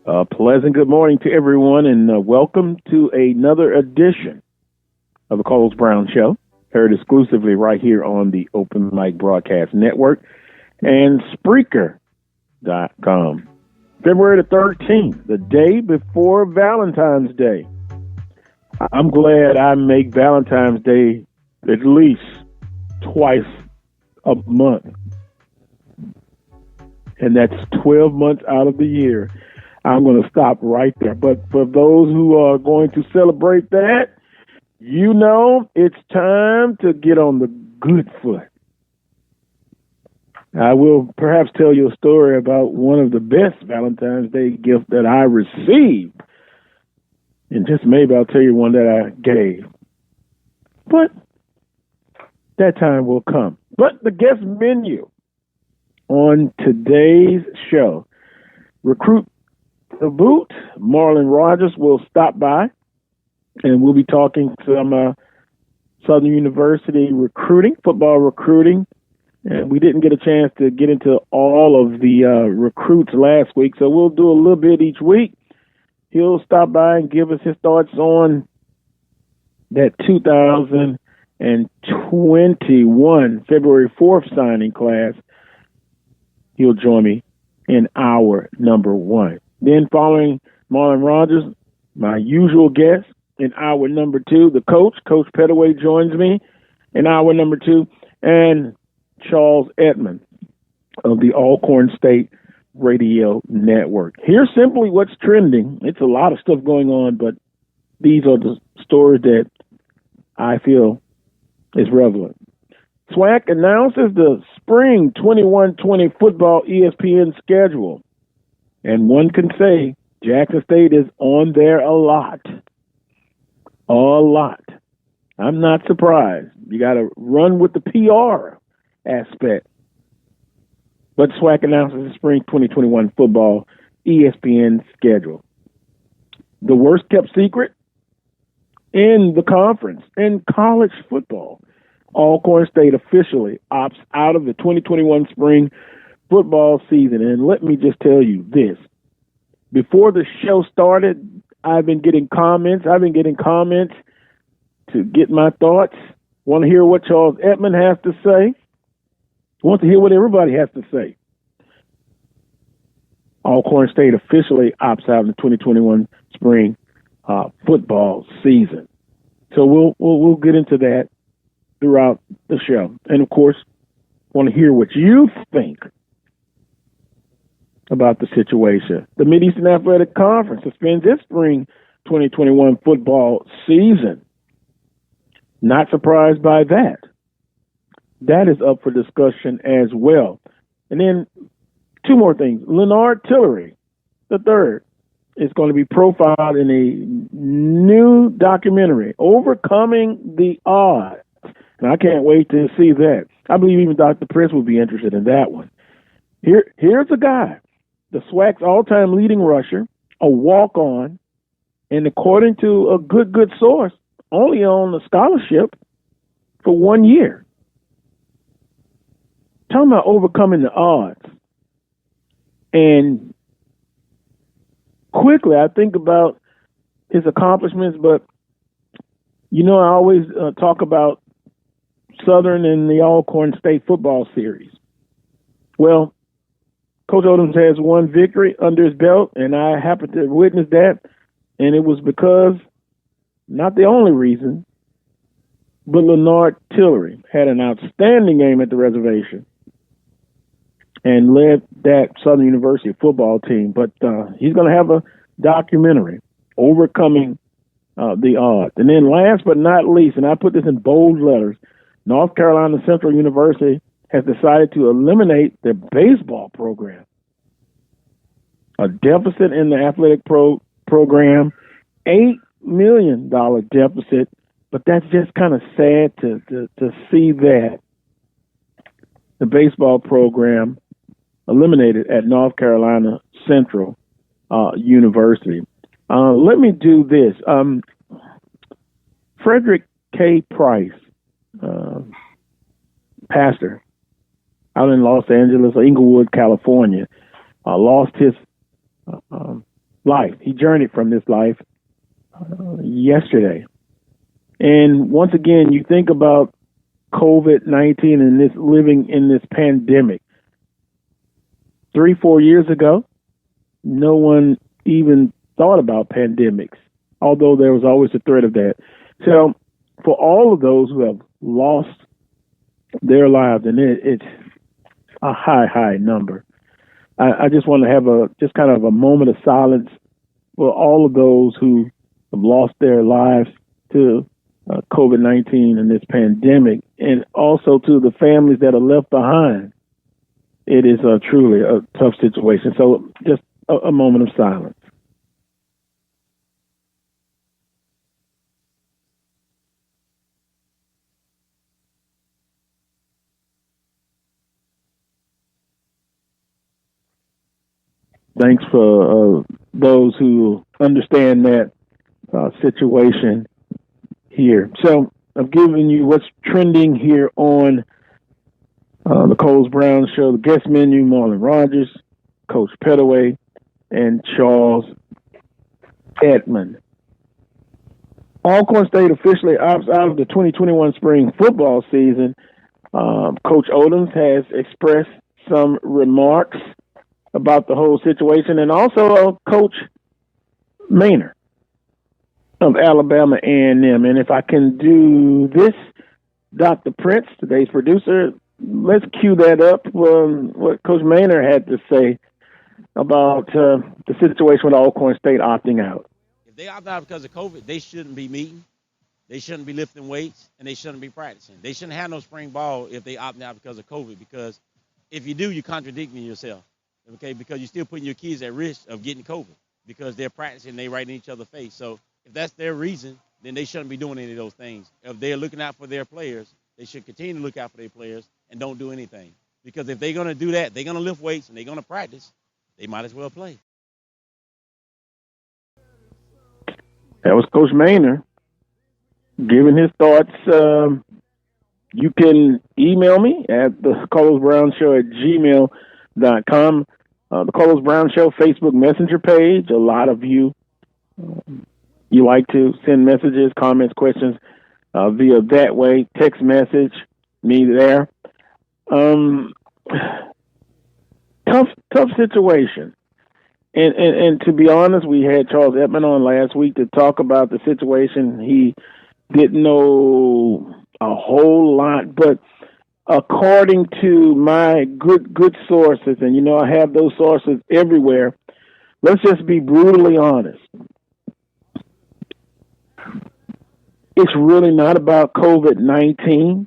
Pleasant good morning to everyone, and welcome to another edition of the Coles Brown Show, heard exclusively right here on the Open Mic Broadcast Network and Spreaker.com. February the 13th, the day before Valentine's Day. I'm glad I make Valentine's Day at least twice a month, and that's 12 months out of the year. I'm going to stop right there. But for those who are going to celebrate that, you know it's time to get on the good foot. I will perhaps tell you a story about one of the best Valentine's Day gifts that I received. And just maybe I'll tell you one that I gave. But that time will come. But the guest menu on today's show, Recruit the Boot, Marlon Rogers will stop by, and we'll be talking some Southern University recruiting, football recruiting. And we didn't get a chance to get into all of the recruits last week, so we'll do a little bit each week. He'll stop by and give us his thoughts on that 2021 February 4th signing class. He'll join me in hour number one. Then following Marlon Rogers, my usual guest, in hour number two, the coach, Coach Pettaway, joins me in hour number two, and Charles Edmond of the Alcorn State Radio Network. Here's simply what's trending. It's a lot of stuff going on, but these are the stories that I feel is relevant. SWAC announces the spring 21-20 football ESPN schedule. And one can say Jackson State is on there a lot. A lot. I'm not surprised. You got to run with the PR aspect. But SWAC announces the spring 2021 football ESPN schedule. The worst kept secret in the conference, in college football. Alcorn State officially opts out of the 2021 spring football season. And let me just tell you this. Before the show started, I've been getting comments. To get my thoughts. Want to hear what Charles Edmond has to say. Want to hear what everybody has to say. Alcorn State officially opts out of the 2021 spring football season. So we'll get into that throughout the show. And, of course, want to hear what you think about the situation. The Mid-Eastern Athletic Conference suspends its spring 2021 football season. Not surprised by that. That is up for discussion as well. And then two more things. Leonard Tillery III is going to be profiled in a new documentary, Overcoming the Odds. And I can't wait to see that. I believe even Dr. Prince will be interested in that one. Here's a guy, the SWAC's all-time leading rusher, a walk-on, and according to a good source, only on a scholarship for 1 year. Talking about overcoming the odds. And quickly, I think about his accomplishments, but, you know, I always talk about Southern and the Alcorn State football series. Well, Coach Odoms has one victory under his belt, and I happened to witness that, and it was because, not the only reason, but Leonard Tillery had an outstanding game at the reservation and led that Southern University football team. But he's going to have a documentary, Overcoming the Odds. And then last but not least, and I put this in bold letters, North Carolina Central University has decided to eliminate their baseball program. A deficit in the athletic program, $8 million deficit, but that's just kind of sad to see that the baseball program eliminated at North Carolina Central University. Let me do this. Frederick K. Price, pastor out in Los Angeles, Inglewood, California, lost his life. He journeyed from this life yesterday. And once again, you think about COVID-19 and this living in this pandemic. 3-4 years ago, no one even thought about pandemics, although there was always a threat of that. So for all of those who have lost their lives, and it's a high number, I just want to have just kind of a moment of silence for all of those who have lost their lives to COVID-19 and this pandemic, and also to the families that are left behind. It is truly a tough situation. So just a moment of silence. Thanks for those who understand that situation here. So I've given you what's trending here on the Coles Brown Show, the guest menu, Marlon Rogers, Coach Pettaway, and Charles Edmond. Alcorn State officially opts out of the 2021 spring football season. Coach Odoms has expressed some remarks about the whole situation, and also Coach Maynard of Alabama A&M. And if I can do this, Dr. Prince, today's producer, let's cue that up. What Coach Maynard had to say about the situation with Alcorn State opting out. If they opt out because of COVID, they shouldn't be meeting, they shouldn't be lifting weights, and they shouldn't be practicing. They shouldn't have no spring ball if they opt out because of COVID, because if you do, you're contradicting yourself, okay, because you're still putting your kids at risk of getting COVID because they're practicing, they right in each other's face. So if that's their reason, then they shouldn't be doing any of those things. If they're looking out for their players, they should continue to look out for their players and don't do anything. Because if they're going to do that, they're going to lift weights and they're going to practice, they might as well play. That was Coach Maynard giving his thoughts. You can email me at the Carlos Brown Show at gmail.com. The Carlos Brown Show Facebook Messenger page. A lot of you like to send messages, comments, questions via that way. Text message me there. Tough situation. And to be honest, we had Charles Edmond on last week to talk about the situation. He didn't know a whole lot, but according to my good sources, and I have those sources everywhere, let's just be brutally honest. It's really not about COVID-19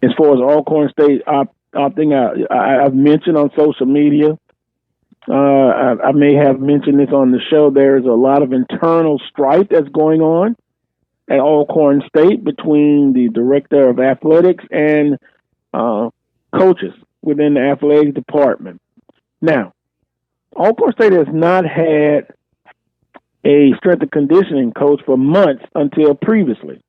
as far as Alcorn State opting out. I've mentioned on social media, I may have mentioned this on the show, there's a lot of internal strife that's going on at Alcorn State between the director of athletics and coaches within the athletics department. Now, Alcorn State has not had a strength and conditioning coach for months until previously.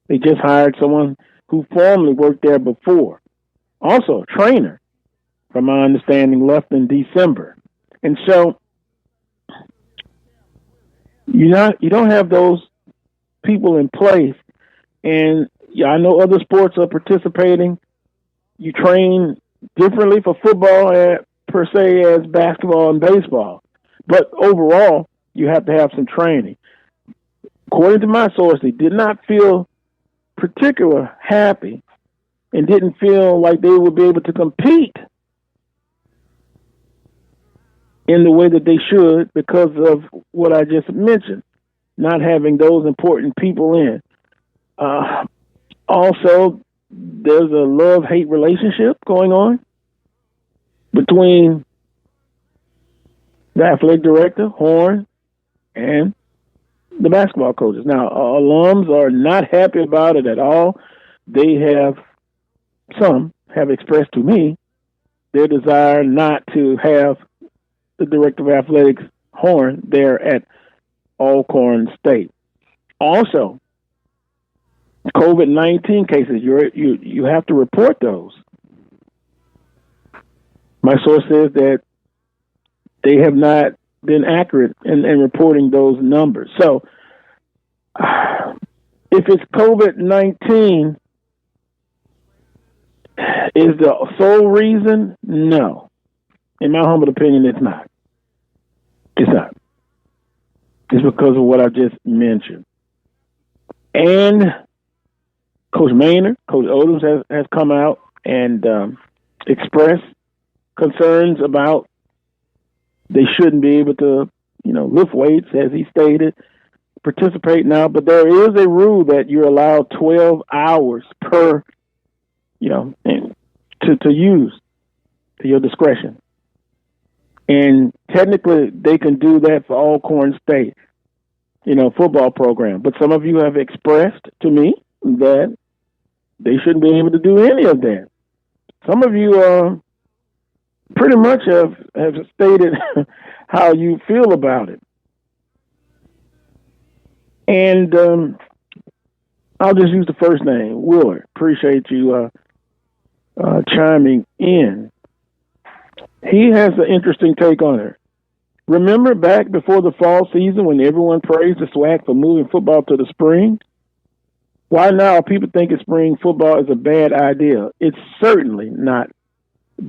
They just hired someone who formerly worked there before. Also, a trainer, from my understanding, left in December. And so you don't have those people in place. And I know other sports are participating. You train differently for football per se as basketball and baseball. But overall, you have to have some training. According to my source, they did not feel particularly happy and didn't feel like they would be able to compete in the way that they should because of what I just mentioned, not having those important people in. Also, there's a love-hate relationship going on between the athletic director, Horn, and the basketball coaches. Now, alums are not happy about it at all. Some have expressed to me their desire not to have the director of athletics, Horn, there at Alcorn State. Also, COVID-19 cases, you have to report those. My source says that they have not been accurate in reporting those numbers. So if it's COVID-19 is the sole reason, no. In my humble opinion, it's not. It's not. It's because of what I just mentioned. And Coach Maynard, Coach Odoms has come out and expressed concerns about they shouldn't be able to, lift weights, as he stated, participate now. But there is a rule that you're allowed 12 hours per, to use to your discretion. And technically, they can do that for Alcorn State, football program. But some of you have expressed to me that they shouldn't be able to do any of that. Some of you pretty much have stated how you feel about it. And I'll just use the first name, Willard. Appreciate you chiming in. He has an interesting take on it. Remember back before the fall season when everyone praised the SWAC for moving football to the spring? Why now people think spring football is a bad idea? It's certainly not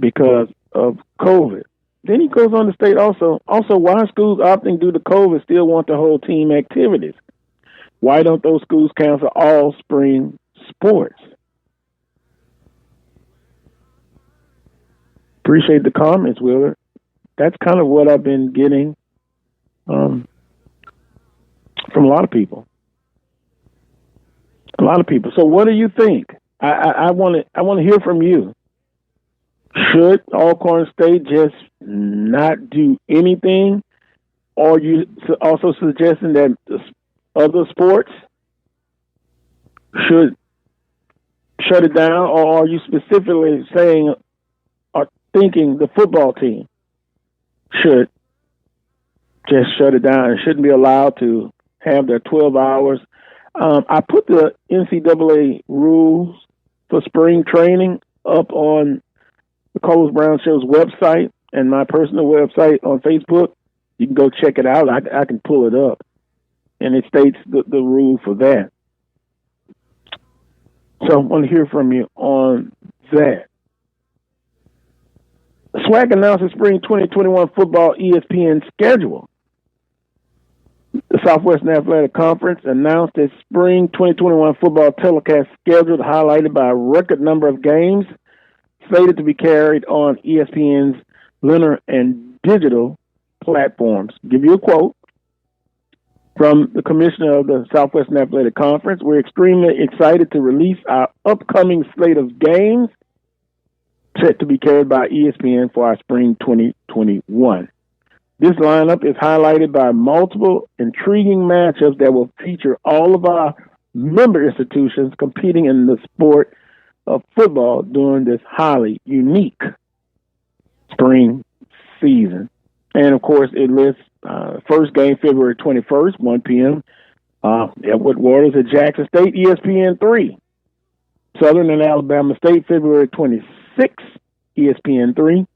because of COVID. Then he goes on to state also why schools opting due to COVID still want to hold team activities. Why don't those schools cancel all spring sports? Appreciate the comments, Willard. That's kind of what I've been getting from a lot of people. A lot of people. So what do you think? I want to hear from you. Should Alcorn State just not do anything? Or are you also suggesting that other sports should shut it down? Or are you specifically saying or thinking the football team should just shut it down and shouldn't be allowed to have their 12 hours? I put the NCAA rules for spring training up on the Carlos Brown Show's website and my personal website on Facebook. You can go check it out. I can pull it up. And it states the rule for that. So I want to hear from you on that. SWAC announces spring 2021 football ESPN schedule. The Southwestern Athletic Conference announced its spring 2021 football telecast schedule, highlighted by a record number of games slated to be carried on ESPN's linear and digital platforms. Give you a quote from the commissioner of the Southwestern Athletic Conference. We're extremely excited to release our upcoming slate of games set to be carried by ESPN for our spring 2021. This lineup is highlighted by multiple intriguing matchups that will feature all of our member institutions competing in the sport of football during this highly unique spring season. And, of course, it lists first game February 21st, 1 p.m. Edward Waters at Jackson State, ESPN 3. Southern and Alabama State, February 26th, ESPN 3.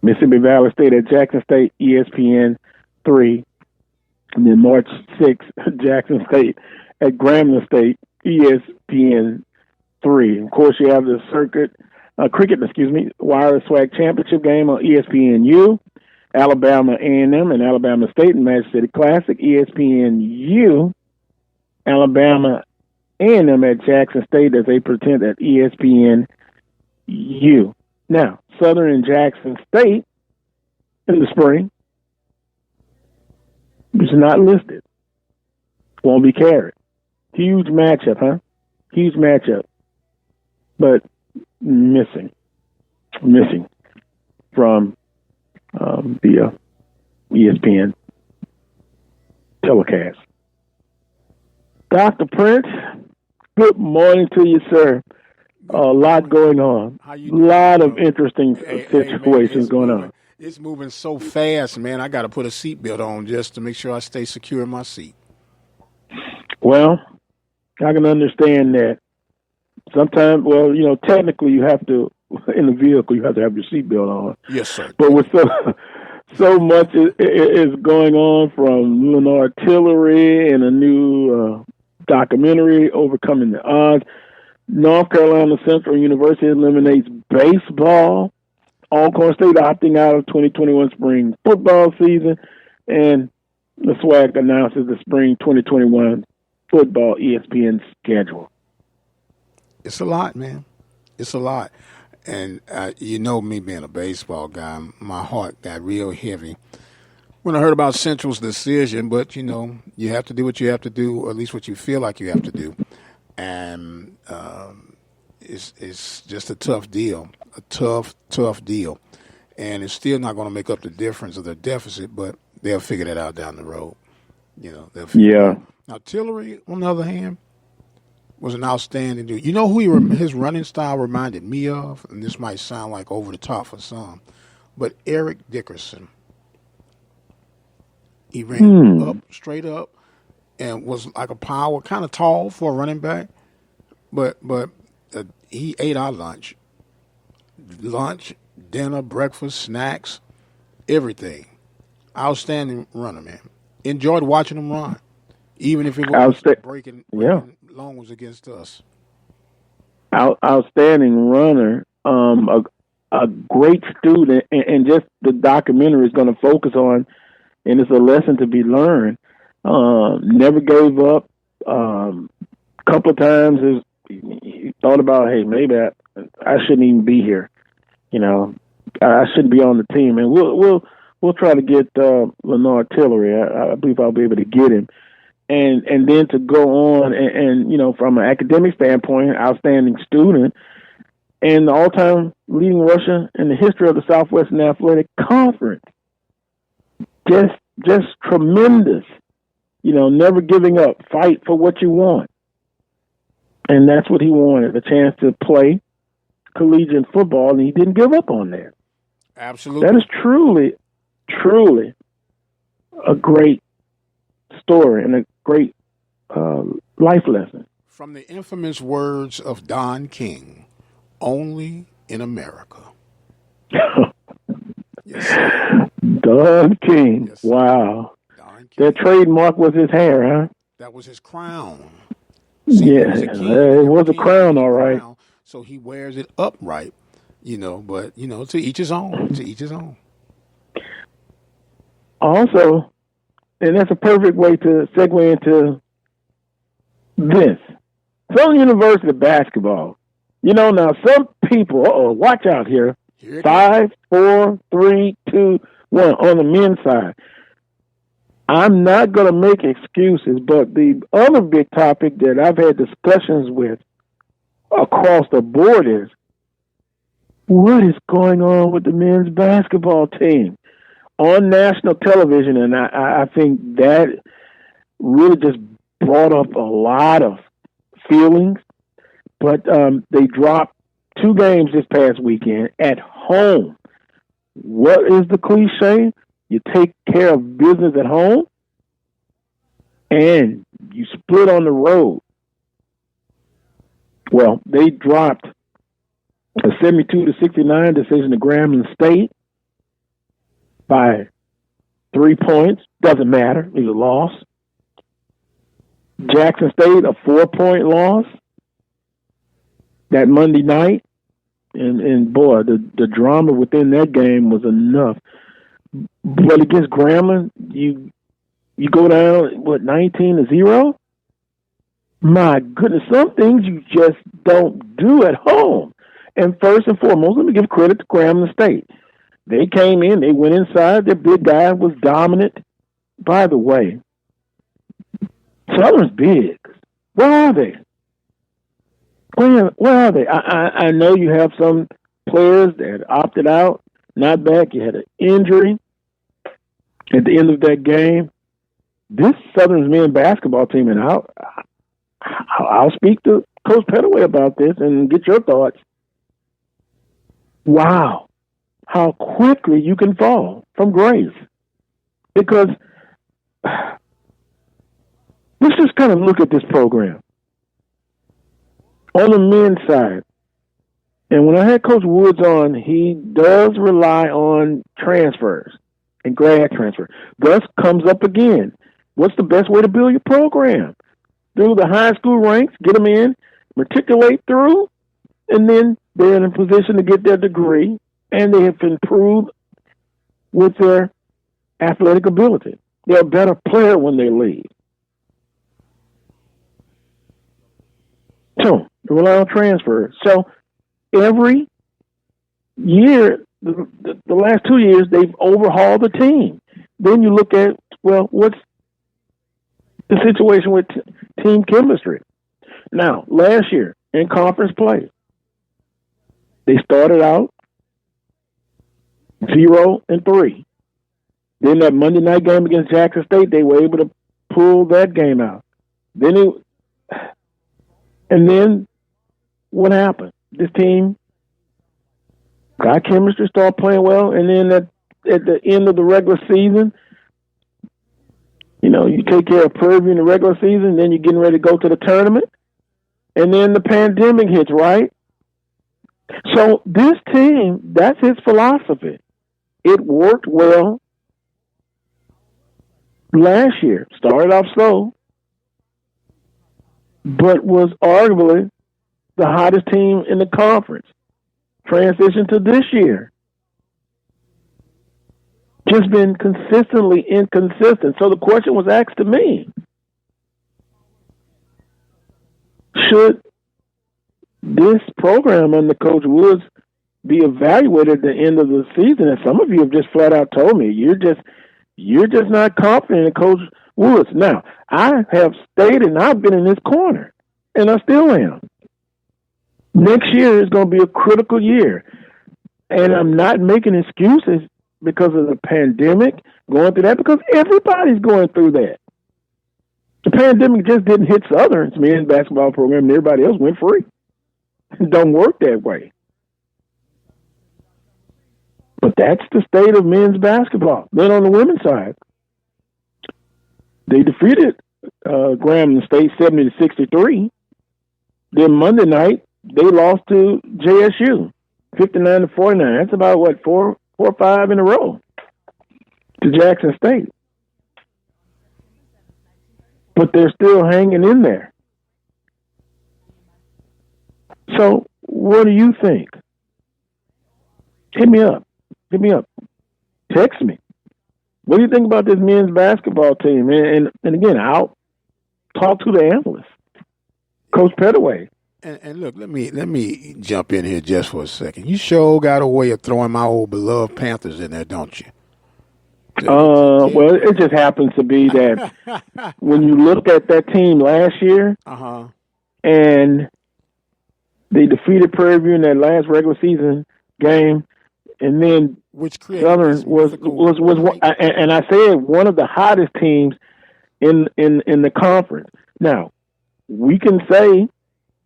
Mississippi Valley State at Jackson State, ESPN 3. And then March 6th, Jackson State at Grambling State, ESPN 3. Of course, you have the cricket, wireless SWAC championship game on ESPNU. Alabama A&M and Alabama State and Magic City Classic, ESPNU. Alabama A&M at Jackson State as they pretend at ESPNU. Now, Southern and Jackson State in the spring is not listed. Won't be carried. Huge matchup, huh? Huge matchup. But missing from the ESPN telecast. Dr. Prince, good morning to you, sir. A lot going on. A lot of interesting situations going on. It's moving so fast, man. I got to put a seatbelt on just to make sure I stay secure in my seat. Well, I can understand that. Sometimes, technically you have to, in the vehicle, you have to have your seatbelt on. Yes, sir. But with So much is going on, from Lunar Artillery and a new documentary, Overcoming the Odds. North Carolina Central University eliminates baseball. Alcorn State opting out of 2021 spring football season. And the SWAC announces the spring 2021 football ESPN schedule. It's a lot, man. It's a lot. And you know me being a baseball guy, my heart got real heavy when I heard about Central's decision. But, you know, you have to do what you have to do, or at least what you feel like you have to do. And it's just a tough deal, a tough deal. And it's still not going to make up the difference of the deficit, but they'll figure that out down the road. You know, they'll figure it out. Now, Tillery, on the other hand, was an outstanding dude. You know who his running style reminded me of? And this might sound like over the top for some, but Eric Dickerson. He ran up, straight up, and was like a power, kind of tall for a running back. But he ate our lunch, dinner, breakfast, snacks, everything. Outstanding runner, man. Enjoyed watching him run, even if it was breaking long was against us. Outstanding runner, a great student, and just the documentary is going to focus on, and it's a lesson to be learned. Never gave up. Couple of times he thought about, hey, maybe I shouldn't even be here. You know, I shouldn't be on the team. And we'll try to get Lenore Tillery. I believe I'll be able to get him. And then to go on and you know, from an academic standpoint, outstanding student, and the all-time leading rusher in the history of the Southwestern Athletic Conference. Just tremendous. You know, never giving up. Fight for what you want. And that's what he wanted, a chance to play collegiate football, and he didn't give up on that. Absolutely. That is truly a great story and a great life lesson. From the infamous words of Don King, only in America. Yes, sir. Don King. Yes, sir. Wow. Don King. That trademark was his hair, huh? That was his crown. See, it was a crown, all right. So he wears it upright, you know, but, you know, to each his own, to each his own. Also, and that's a perfect way to segue into this. Southern University basketball. You know, now some people, watch out here. 5, 4, 3, 2, 1 on the men's side. I'm not going to make excuses, but the other big topic that I've had discussions with across the board is, what is going on with the men's basketball team on national television? And I think that really just brought up a lot of feelings. But they dropped 2 games this past weekend at home. What is the cliche? You take care of business at home, and you split on the road. Well, they dropped a 72-69 decision to Grambling State by 3 points. Doesn't matter. It was a loss. Jackson State, a 4-point loss that Monday night. And boy, the drama within that game was enough. But against Grambling, you go down, 19-0? My goodness, some things you just don't do at home. And first and foremost, let me give credit to Grambling State. They came in, they went inside, their big guy was dominant. By the way, Southern's big. Where are they? Where are they? I know you have some players that opted out, not back. You had an injury at the end of that game. This Southern's men's basketball team, and I'll speak to Coach Pettaway about this and get your thoughts. Wow, how quickly you can fall from grace. Because let's just kind of look at this program. On the men's side, and when I had Coach Woods on, he does rely on transfers. and grad transfer. Thus comes up again. What's the best way to build your program? Through the high school ranks, get them in, matriculate through, and then they're in a position to get their degree, and they have improved with their athletic ability. They're a better player when they leave. So, they rely on transfer. So, every year, the last 2 years, they've overhauled the team. Then you look at, well, what's the situation with team chemistry? Now, last year, in conference play, they started out 0-3. Then that Monday night game against Jackson State, they were able to pull that game out. And then what happened? This team got chemistry, started playing well, and then at the end of the regular season, you take care of Prairie View in the regular season, then you're getting ready to go to the tournament, and then the pandemic hits, right? So this team, that's his philosophy. It worked well last year. Started off slow, but was arguably the hottest team in the conference. Transition to this year. Just been consistently inconsistent. So the question was asked to me, should this program under Coach Woods be evaluated at the end of the season? And some of you have just flat out told me you're just not confident in Coach Woods. Now, I have stated, and I've been in this corner, and I still am. Next year is going to be a critical year, and I'm not making excuses because of the pandemic, going through that, because everybody's going through that. The pandemic just didn't hit Southern's men's basketball program, and everybody else went free. It don't work that way. But that's the state of men's basketball. Then on the women's side, they defeated Grambling State 70-63. Then Monday night, they lost to JSU 59-49. That's about, 4 or 5 in a row to Jackson State. But they're still hanging in there. So, what do you think? Hit me up. Text me. What do you think about this men's basketball team? And again, I'll talk to the analyst, Coach Pettaway. And look, let me jump in here just for a second. You sure got a way of throwing my old beloved Panthers in there, don't you? Well, it just happens to be that when you look at that team last year, and they defeated Prairie View in that last regular season game, and then which Southern was and I said one of the hottest teams in the conference. Now, we can say,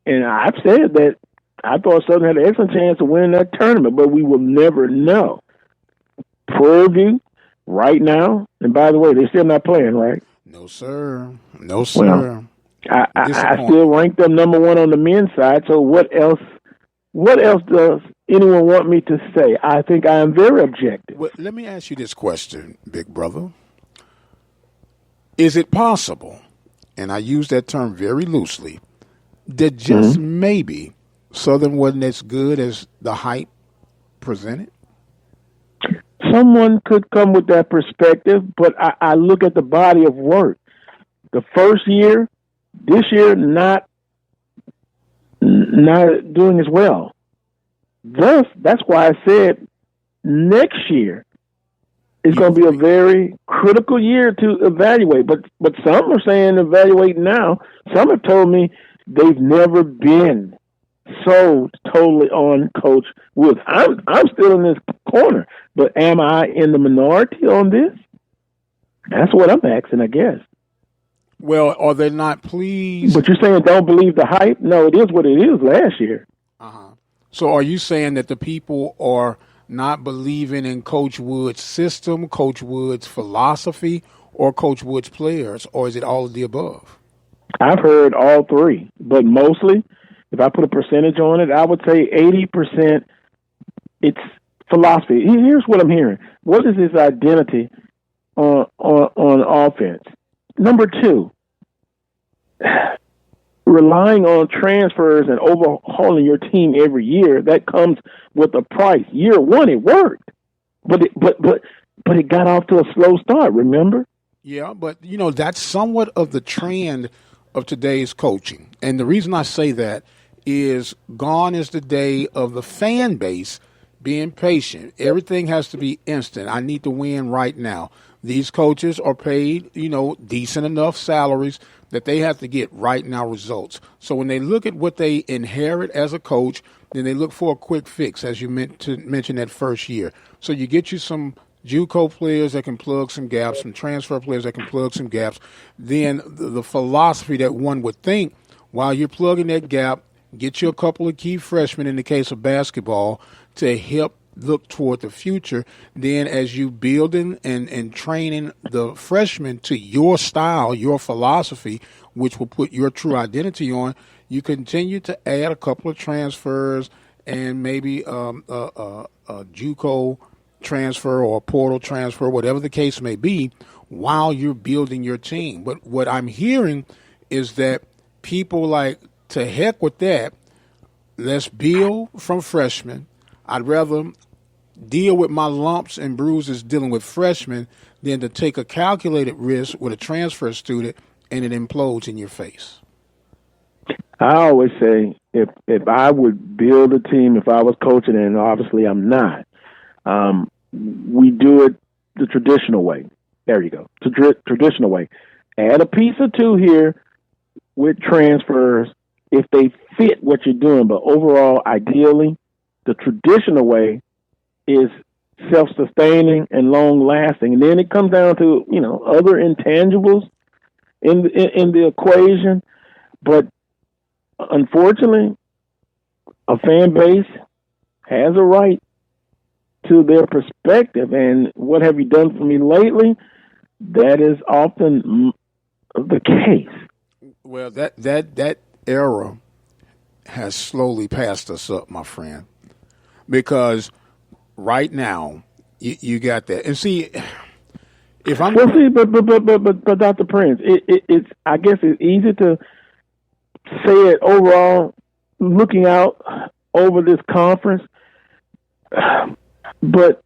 and I've said that I thought Southern had an excellent chance of winning that tournament, but we will never know. Prairie View, right now, and by the way, they're still not playing, right? No, sir. Well, I still rank them number one on the men's side, so what else does anyone want me to say? I think I am very objective. Well, let me ask you this question, big brother. Is it possible, and I use that term very loosely, that just maybe Southern wasn't as good as the hype presented? Someone could come with that perspective, but I look at the body of work. The first year, this year, not doing as well. Thus, that's why I said next year is going to be a very critical year to evaluate. But some are saying evaluate now. Some have told me they've never been sold totally on Coach Woods. I'm still in this corner, but am I in the minority on this? That's what I'm asking, I guess. Well, are they not pleased? But you're saying don't believe the hype? No, it is what it is last year. So are you saying that the people are not believing in Coach Woods' system, Coach Woods' philosophy, or Coach Woods' players, or is it all of the above? I've heard all three, but mostly, if I put a percentage on it, I would say 80% it's philosophy. Here's what I'm hearing. What is his identity on offense? Number two, relying on transfers and overhauling your team every year, that comes with a price. Year one, it worked, but it got off to a slow start. Remember? Yeah, but that's somewhat of the trend of today's coaching, and the reason I say that is gone is the day of the fan base being patient. Everything has to be instant. I need to win right now. These coaches are paid, decent enough salaries that they have to get right now results. So when they look at what they inherit as a coach, then they look for a quick fix, as you mentioned that first year. So you get you some JUCO players that can plug some gaps, some transfer players that can plug some gaps. Then the philosophy that one would think, while you're plugging that gap, get you a couple of key freshmen in the case of basketball to help look toward the future. Then as you building and training the freshmen to your style, your philosophy, which will put your true identity on, you continue to add a couple of transfers and maybe a JUCO transfer or a portal transfer, whatever the case may be, while you're building your team. But what I'm hearing is that people like, to heck with that, let's build from freshmen. I'd rather deal with my lumps and bruises dealing with freshmen than to take a calculated risk with a transfer student and it implodes in your face. I always say if I would build a team, if I was coaching, and obviously I'm not, we do it the traditional way. There you go. Traditional way. Add a piece or two here with transfers if they fit what you're doing. But overall, ideally, the traditional way is self-sustaining and long-lasting. And then it comes down to, other intangibles in the equation. But unfortunately, a fan base has a right to their perspective. And what have you done for me lately? That is often the case. Well, that era has slowly passed us up, my friend, because right now you got that. And see, if I'm but Dr. Prince, it's I guess it's easy to say it overall, looking out over this conference. But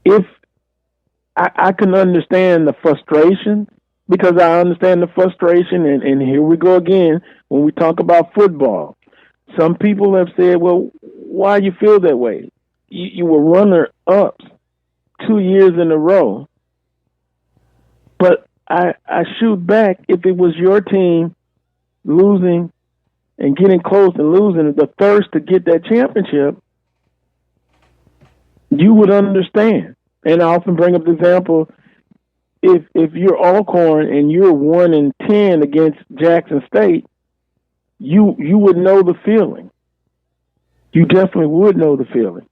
if I can understand the frustration, because I understand the frustration, and here we go again when we talk about football. Some people have said, well, why you feel that way? You were runner-ups 2 years in a row. But I shoot back, if it was your team losing and getting close and losing, the thirst to get that championship, you would understand. And I often bring up the example, if you're Alcorn and you're 1-10 against Jackson State, you would know the feeling. You definitely would know the feeling.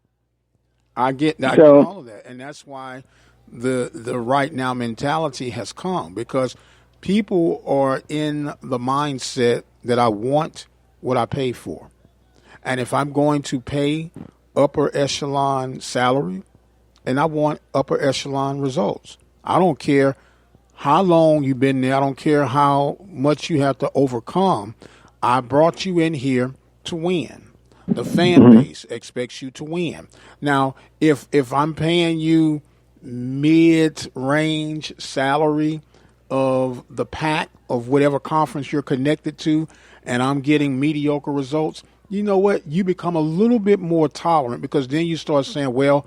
I get all of that, and that's why the right now mentality has come, because people are in the mindset that I want what I pay for, and if I'm going to pay upper echelon salary, and I want upper echelon results. I don't care how long you've been there. I don't care how much you have to overcome. I brought you in here to win. The fan base expects you to win. Now, if I'm paying you mid-range salary of the pack of whatever conference you're connected to, and I'm getting mediocre results, you know what? You become a little bit more tolerant, because then you start saying, well,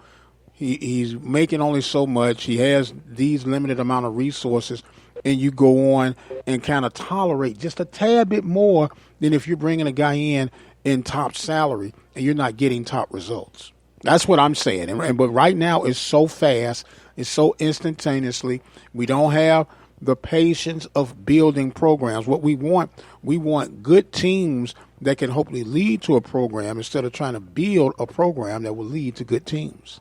he's making only so much. He has these limited amount of resources, and you go on and kind of tolerate just a tad bit more than if you're bringing a guy in top salary and you're not getting top results. That's what I'm saying. But right now it's so fast, it's so instantaneously. We don't have the patience of building programs. What we want good teams that can hopefully lead to a program, instead of trying to build a program that will lead to good teams.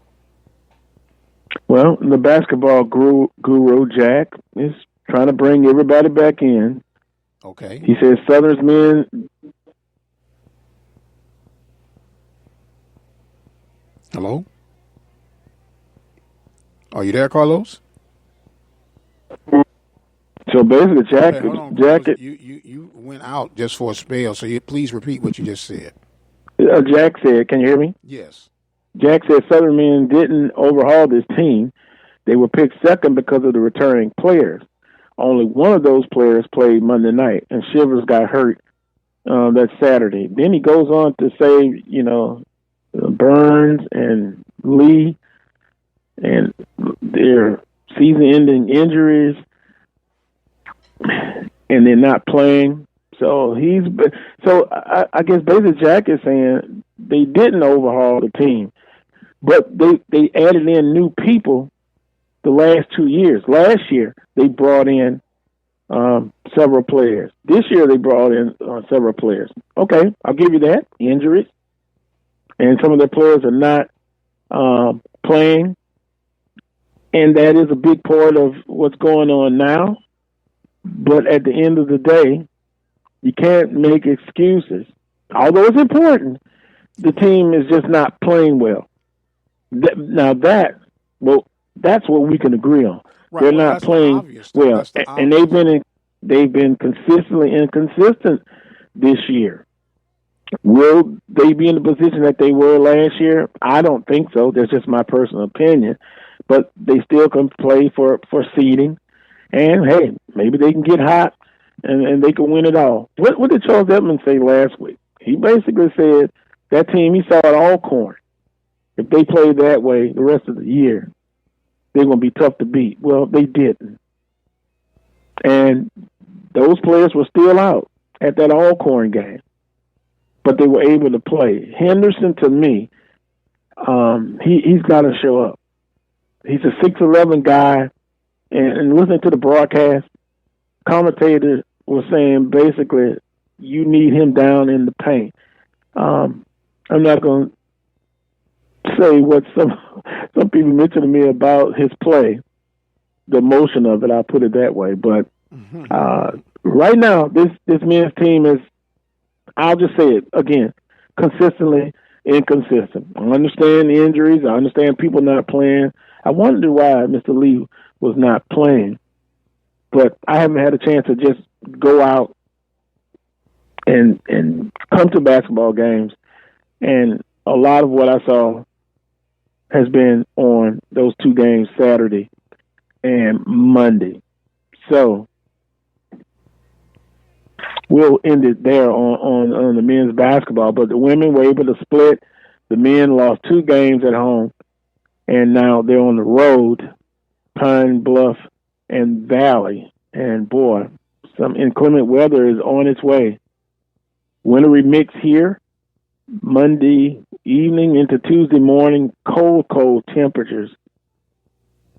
Well, the basketball guru Jack is trying to bring everybody back in. Okay. He says Southern's men. Hello? Are you there, Carlos? So basically, Jack, Okay, hold on, Jack, Carlos. You went out just for a spell, so please repeat what you just said. Jack said, can you hear me? Yes. Jack said Southern men didn't overhaul this team. They were picked second because of the returning players. Only one of those players played Monday night, and Shivers got hurt that Saturday. Then he goes on to say, Burns and Lee and their season-ending injuries, and they're not playing. So I guess basically Jack is saying they didn't overhaul the team, but they added in new people the last 2 years. Last year they brought in several players. This year they brought in several players. Okay, I'll give you that. Injuries, and some of the players are not playing, and that is a big part of what's going on now. But at the end of the day, you can't make excuses. Although it's important, the team is just not playing well. That's what we can agree on. Right, they're not playing well, and they've been consistently inconsistent this year. Will they be in the position that they were last year? I don't think so. That's just my personal opinion. But they still can play for seeding. And, hey, maybe they can get hot and they can win it all. What did Charles Edmonds say last week? He basically said that team, he saw it all corn. If they play that way the rest of the year, they're going to be tough to beat. Well, they didn't. And those players were still out at that all-corn game. But they were able to play. Henderson, to me, he's got to show up. He's a 6'11" guy. And listening to the broadcast, commentators were saying basically you need him down in the paint. I'm not going to say what some people mentioned to me about his play, the motion of it. I'll put it that way. But right now, this men's team is, I'll just say it again, consistently inconsistent. I understand the injuries. I understand people not playing. I wonder why Mr. Lee was not playing, but I haven't had a chance to just go out and come to basketball games, and a lot of what I saw has been on those two games, Saturday and Monday. So we'll end it there on the men's basketball, but the women were able to split. The men lost 2 games at home, and now they're on the road, Pine Bluff and Valley. And boy, some inclement weather is on its way. Wintry mix here, Monday evening into Tuesday morning, cold temperatures.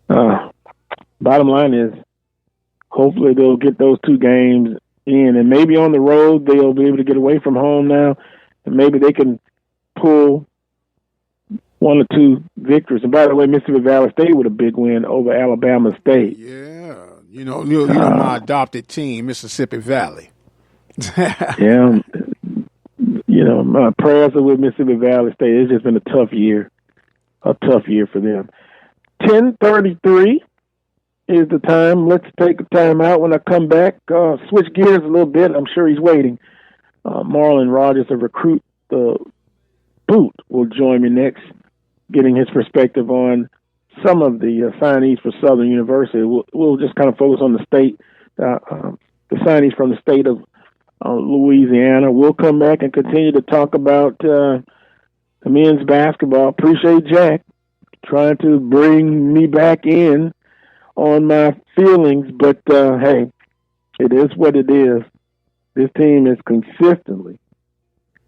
Bottom line is, hopefully they'll get those 2 games in, and maybe on the road they'll be able to get away from home now, and maybe they can pull 1 or 2 victories. And by the way, Mississippi Valley State with a big win over Alabama State. Yeah, you know my adopted team, Mississippi Valley. Yeah, my prayers are with Mississippi Valley State. It's just been a tough year for them. 10:33 is the time. Let's take a time out. When I come back, switch gears a little bit. I'm sure he's waiting. Marlon Rogers, a recruit, the boot, will join me next, getting his perspective on some of the signees for Southern University. We'll just kind of focus on the state, the signees from the state of Louisiana. We'll come back and continue to talk about the men's basketball. Appreciate Jack trying to bring me back in on my feelings, but hey, it is what it is. This team is consistently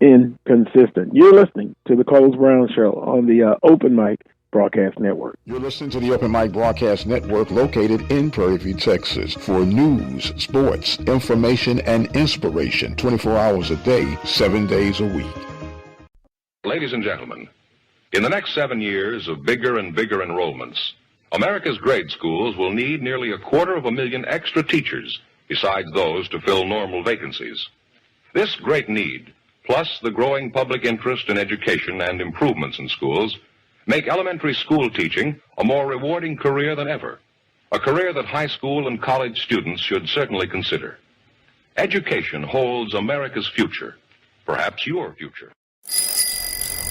inconsistent. You're listening to the Carlos Brown Show on the Open Mic Broadcast Network. You're listening to the Open Mic Broadcast Network, located in Prairie View, Texas, for news, sports, information, and inspiration 24 hours a day, 7 days a week. Ladies and gentlemen, in the next 7 years of bigger and bigger enrollments, America's grade schools will need nearly 250,000 extra teachers besides those to fill normal vacancies. This great need, plus the growing public interest in education and improvements in schools, make elementary school teaching a more rewarding career than ever, a career that high school and college students should certainly consider. Education holds America's future, perhaps your future.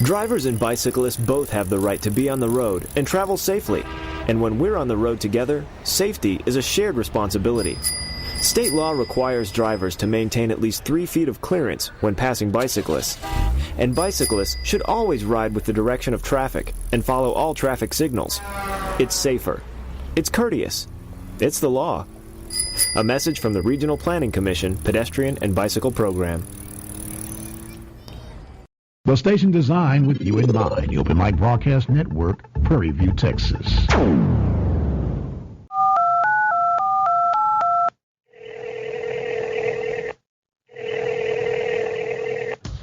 Drivers and bicyclists both have the right to be on the road and travel safely. And when we're on the road together, safety is a shared responsibility. State law requires drivers to maintain at least 3 feet of clearance when passing bicyclists. And bicyclists should always ride with the direction of traffic and follow all traffic signals. It's safer. It's courteous. It's the law. A message from the Regional Planning Commission Pedestrian and Bicycle Program. The station designed with you in mind. The Open Mic Broadcast Network, Prairie View, Texas.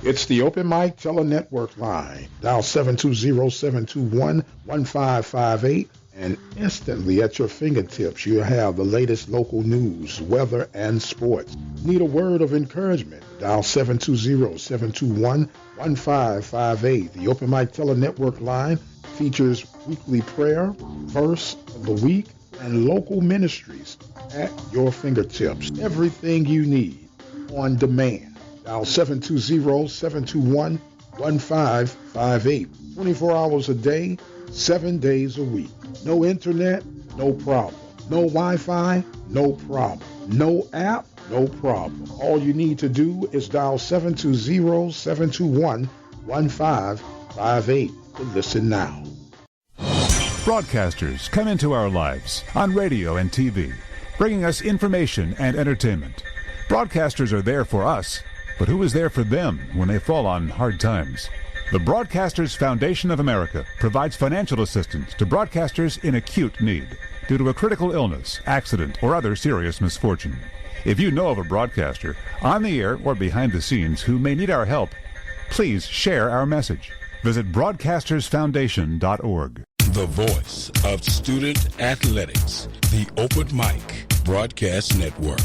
It's the Open Mic Tele-Network line. Dial 720-721-1558, and instantly at your fingertips, you'll have the latest local news, weather, and sports. Need a word of encouragement? Dial 720-721-1558. The Open Mic Tele-Network line features weekly prayer, verse of the week, and local ministries at your fingertips. Everything you need on demand. Dial 720-721-1558. 24 hours a day, 7 days a week. No internet, no problem. No Wi-Fi, no problem. No app, no problem. All you need to do is dial 720-721-1558 to listen now. Broadcasters come into our lives on radio and TV, bringing us information and entertainment. Broadcasters are there for us, but who is there for them when they fall on hard times? The Broadcasters Foundation of America provides financial assistance to broadcasters in acute need due to a critical illness, accident, or other serious misfortune. If you know of a broadcaster on the air or behind the scenes who may need our help, please share our message. Visit broadcastersfoundation.org. The voice of student athletics, the Open Mic Broadcast Network.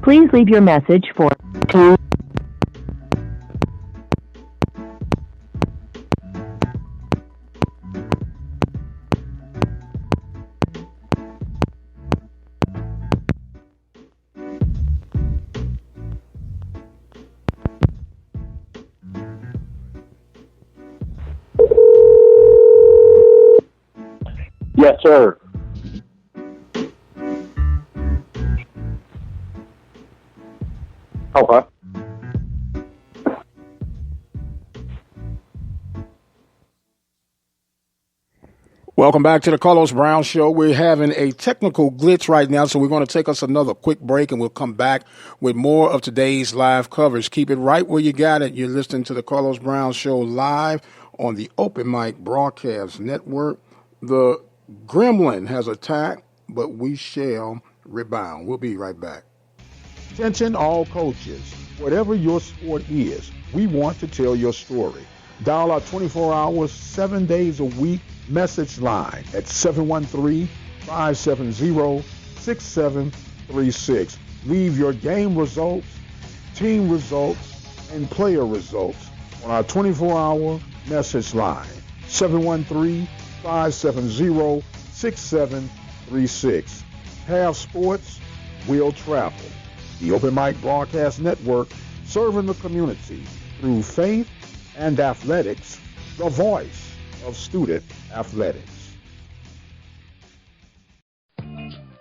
Please leave your message for 2. Yes, sir. Okay. Welcome back to the Carlos Brown Show. We're having a technical glitch right now, so we're going to take us another quick break, and we'll come back with more of today's live coverage. Keep it right where you got it. You're listening to the Carlos Brown Show live on the Open Mic Broadcast Network. The gremlin has attacked, but we shall rebound. We'll be right back. Attention all coaches. Whatever your sport is, we want to tell your story. Dial our 24 hours, 7 days a week message line at 713-570-6736. Leave your game results, team results, and player results on our 24-hour message line, 713-570-6736. Have sports, we'll travel. The Open Mic Broadcast Network, serving the community through faith and athletics, the voice of student athletics.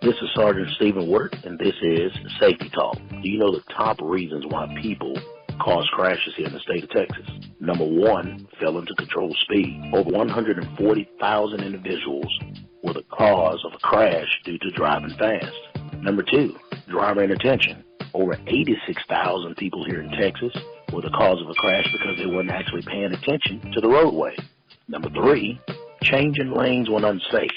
This is Sergeant Stephen Wirt, and this is Safety Talk. Do you know the top reasons why people cause crashes here in the state of Texas? Number one, failing to control speed. Over 140,000 individuals were the cause of a crash due to driving fast. Number two, driver inattention. Over 86,000 people here in Texas were the cause of a crash because they weren't actually paying attention to the roadway. Number three, changing lanes when unsafe.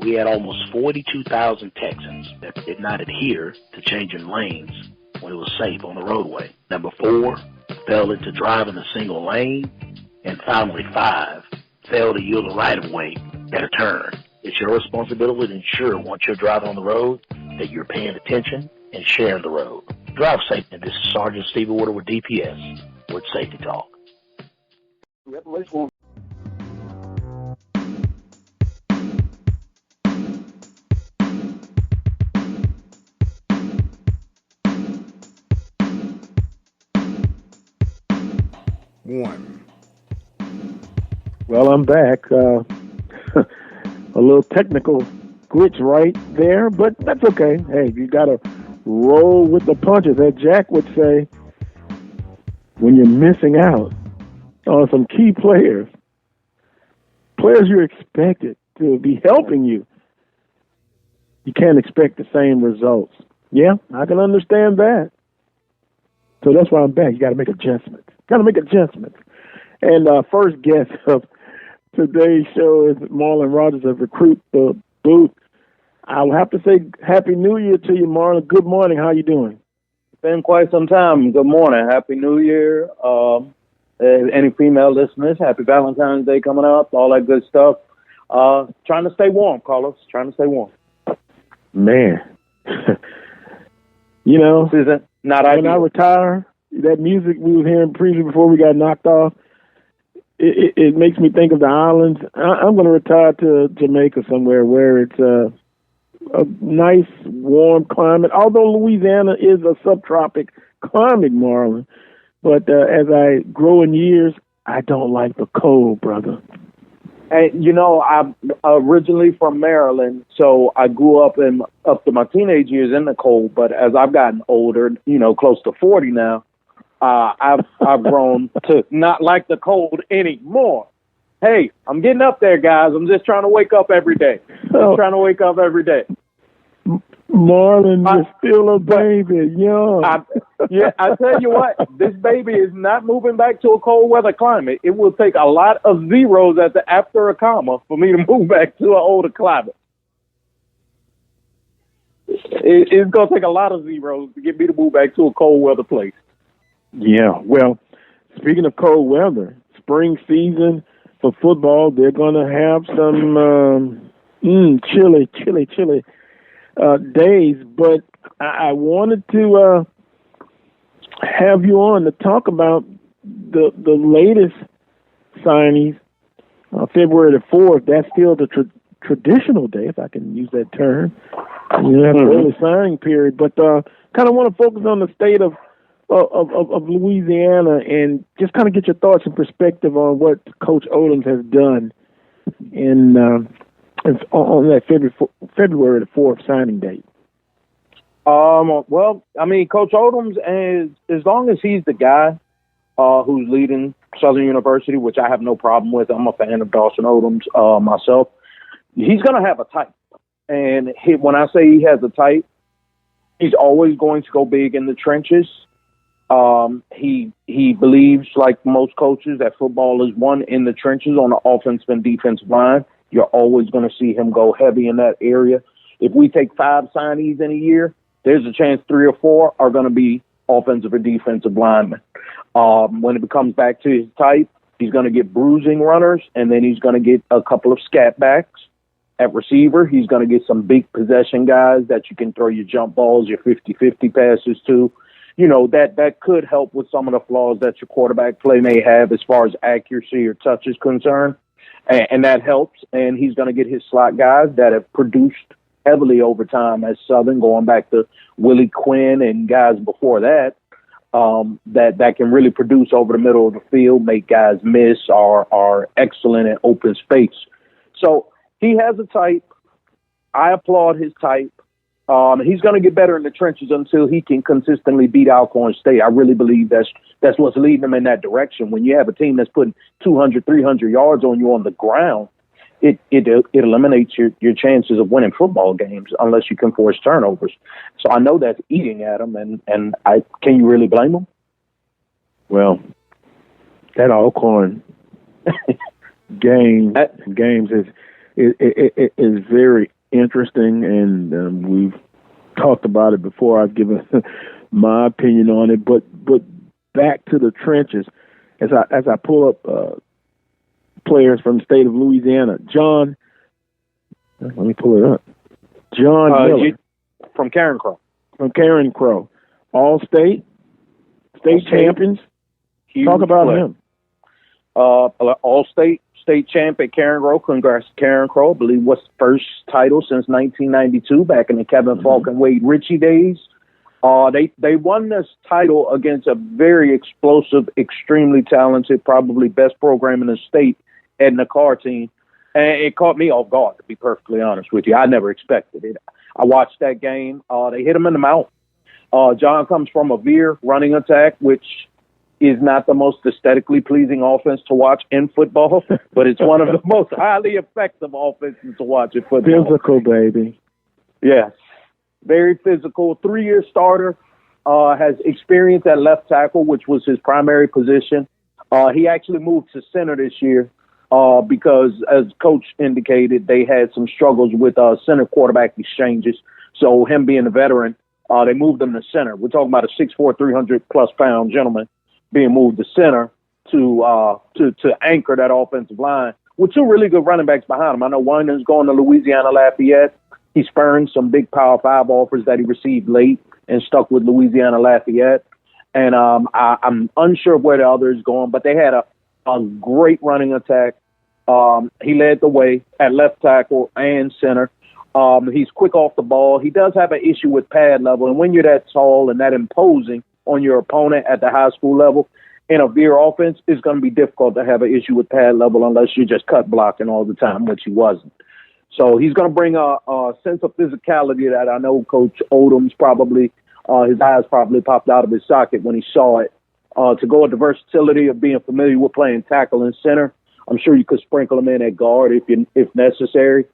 We had almost 42,000 Texans that did not adhere to changing lanes when it was safe on the roadway. Number four, failing to drive in a single lane. And finally, five, fail to yield the right-of-way at a turn. It's your responsibility to ensure once you're driving on the road that you're paying attention and sharing the road. Drive safe. And this is Sergeant Stephen Water with DPS with Safety Talk. One. Well, I'm back. A little technical glitch right there, but that's okay. Hey, you got to roll with the punches. As Jack would say, when you're missing out on some key players you expected to be helping you, you can't expect the same results. Yeah, I can understand that. So that's why I'm back. You got to make adjustments. And first guest of today's show is Marlon Rogers of Recruit the Boot. I'll have to say Happy New Year to you, Marlon. Good morning. How you doing? It's been quite some time. Good morning. Happy New Year. Any female listeners, happy Valentine's Day coming up, all that good stuff. Trying to stay warm, Carlos. Trying to stay warm. Man. You know, this isn't not when I retire, that music we were hearing previously before we got knocked off, it makes me think of the islands. I'm going to retire to Jamaica somewhere where it's a nice, warm climate, although Louisiana is a subtropic climate, Marlon. But as I grow in years, I don't like the cold, brother. And, you know, I'm originally from Maryland, so I grew up to my teenage years in the cold. But as I've gotten older, you know, close to 40 now, I've grown to not like the cold anymore. Hey, I'm getting up there, guys. I'm just trying to wake up every day. Marlon, you're still a baby, young. I tell you what, this baby is not moving back to a cold weather climate. It will take a lot of zeros after a comma for me to move back to an older climate. It's going to take a lot of zeros to get me to move back to a cold weather place. Yeah, well, speaking of cold weather, spring season for football, they're going to have some chilly days, but I wanted to have you on to talk about the latest signings. February the 4th, that's still the traditional day, if I can use that term. You have the early signing period, but kind of want to focus on the state of Louisiana and just kind of get your thoughts and perspective on what Coach Odoms has done on that February the 4th signing date. Well, I mean, Coach Odoms, as long as he's the guy who's leading Southern University, which I have no problem with. I'm a fan of Dawson Odoms myself. He's going to have a type. And when I say he has a type, he's always going to go big in the trenches. He believes, like most coaches, that football is won in the trenches on the offensive and defensive line. You're always going to see him go heavy in that area. If we take 5 signees in a year, there's a chance 3 or 4 are going to be offensive or defensive linemen. When it comes back to his type, he's going to get bruising runners, and then he's going to get a couple of scat backs. At receiver, he's going to get some big possession guys that you can throw your jump balls, your 50-50 passes to. You know, that could help with some of the flaws that your quarterback play may have as far as accuracy or touch is concerned. And that helps. And he's going to get his slot guys that have produced heavily over time at Southern, going back to Willie Quinn and guys before that. that can really produce over the middle of the field, make guys miss, are excellent in open space. So he has a type. I applaud his type. He's going to get better in the trenches until he can consistently beat Alcorn State. I really believe that's what's leading him in that direction. When you have a team that's putting 200, 300 yards on you on the ground, it eliminates your chances of winning football games unless you can force turnovers. So I know that's eating at him, and can you really blame him? Well, that Alcorn games is very interesting, and we've talked about it before. I've given my opinion on it, but back to the trenches, as I pull up players from the state of Louisiana. John, let me pull it up. John Miller from Karen Crow. From Karen Crow, All-State, state champions. Huge Talk about play. him. All-State. State champ at Karen Crow. Congrats to Karen Crow. I believe what's the first title since 1992, back in the Kevin Falk and Wade Ritchie days. They won this title against a very explosive, extremely talented, probably best program in the state, Edna Carr team. And it caught me off guard, to be perfectly honest with you. I never expected it. I watched that game. They hit him in the mouth. John comes from a veer running attack, which is not the most aesthetically pleasing offense to watch in football, but it's one of the most highly effective offenses to watch in football. Physical, baby. Yes. Very physical. 3-year starter, has experience at left tackle, which was his primary position. He actually moved to center this year because, as coach indicated, they had some struggles with center quarterback exchanges. So him being a veteran, they moved him to center. We're talking about a 6'4", 300-plus pound gentleman being moved to center to anchor that offensive line with two really good running backs behind him. I know one is going to Louisiana Lafayette. He spurned some big Power 5 offers that he received late and stuck with Louisiana Lafayette. And I'm unsure where the other is going, but they had a great running attack. He led the way at left tackle and center. He's quick off the ball. He does have an issue with pad level, and when you're that tall and that imposing on your opponent at the high school level in a veer offense, it's going to be difficult to have an issue with pad level unless you're just cut blocking all the time, which he wasn't. So he's going to bring a sense of physicality that I know Coach Odom's probably, his eyes probably popped out of his socket when he saw it. To go with the versatility of being familiar with playing tackle and center, I'm sure you could sprinkle him in at guard if necessary.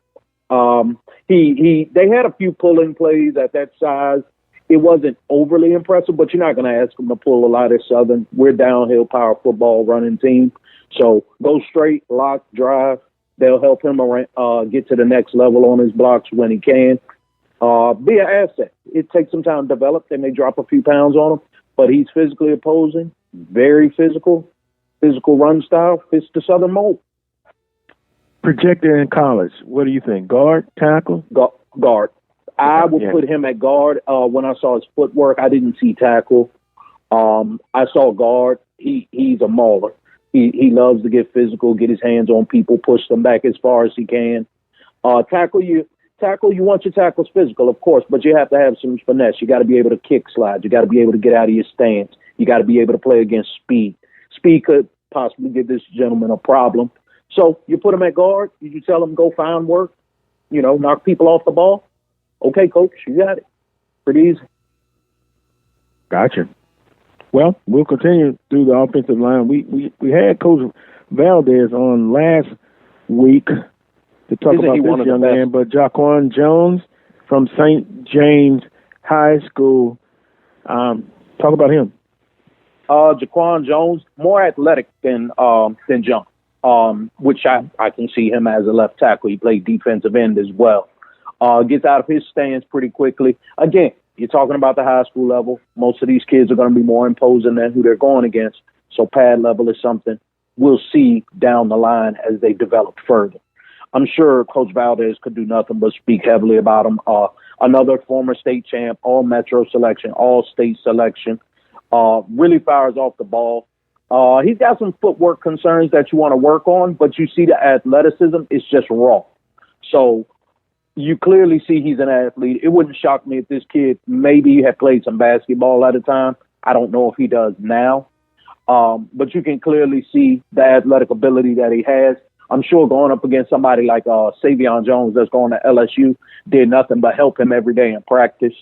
They had a few pulling plays at that size. It wasn't overly impressive, but you're not going to ask him to pull a lot of Southern. We're downhill power football running team. So go straight, lock, drive. They'll help him get to the next level on his blocks when he can. Be an asset. It takes some time to develop. They may drop a few pounds on him, but he's physically opposing, very physical run style, fits the Southern mold. Projected in college, what do you think? Guard, tackle? Guard. I would put him at guard. When I saw his footwork, I didn't see tackle. I saw guard. He's a mauler. He loves to get physical, get his hands on people, push them back as far as he can. Tackle, you want your tackles physical, of course, but you have to have some finesse. You got to be able to kick slide. You got to be able to get out of your stance. You got to be able to play against speed. Speed could possibly give this gentleman a problem. So you put him at guard. You tell him go find work, knock people off the ball. Okay, coach, you got it. Pretty easy. Gotcha. Well, we'll continue through the offensive line. We had Coach Valdez on last week to talk about this young man, but Jaquan Jones from St. James High School. Talk about him. Jaquan Jones, more athletic than John, which I can see him as a left tackle. He played defensive end as well. Gets out of his stance pretty quickly. Again, you're talking about the high school level. Most of these kids are going to be more imposing than who they're going against. So pad level is something we'll see down the line as they develop further. I'm sure Coach Valdez could do nothing but speak heavily about him. Another former state champ, all Metro selection, all state selection, really fires off the ball. He's got some footwork concerns that you want to work on, but you see the athleticism is just raw. So you clearly see he's an athlete. It wouldn't shock me if this kid maybe had played some basketball at a time. I don't know if he does now. But you can clearly see the athletic ability that he has. I'm sure going up against somebody like Savion Jones that's going to LSU did nothing but help him every day in practice.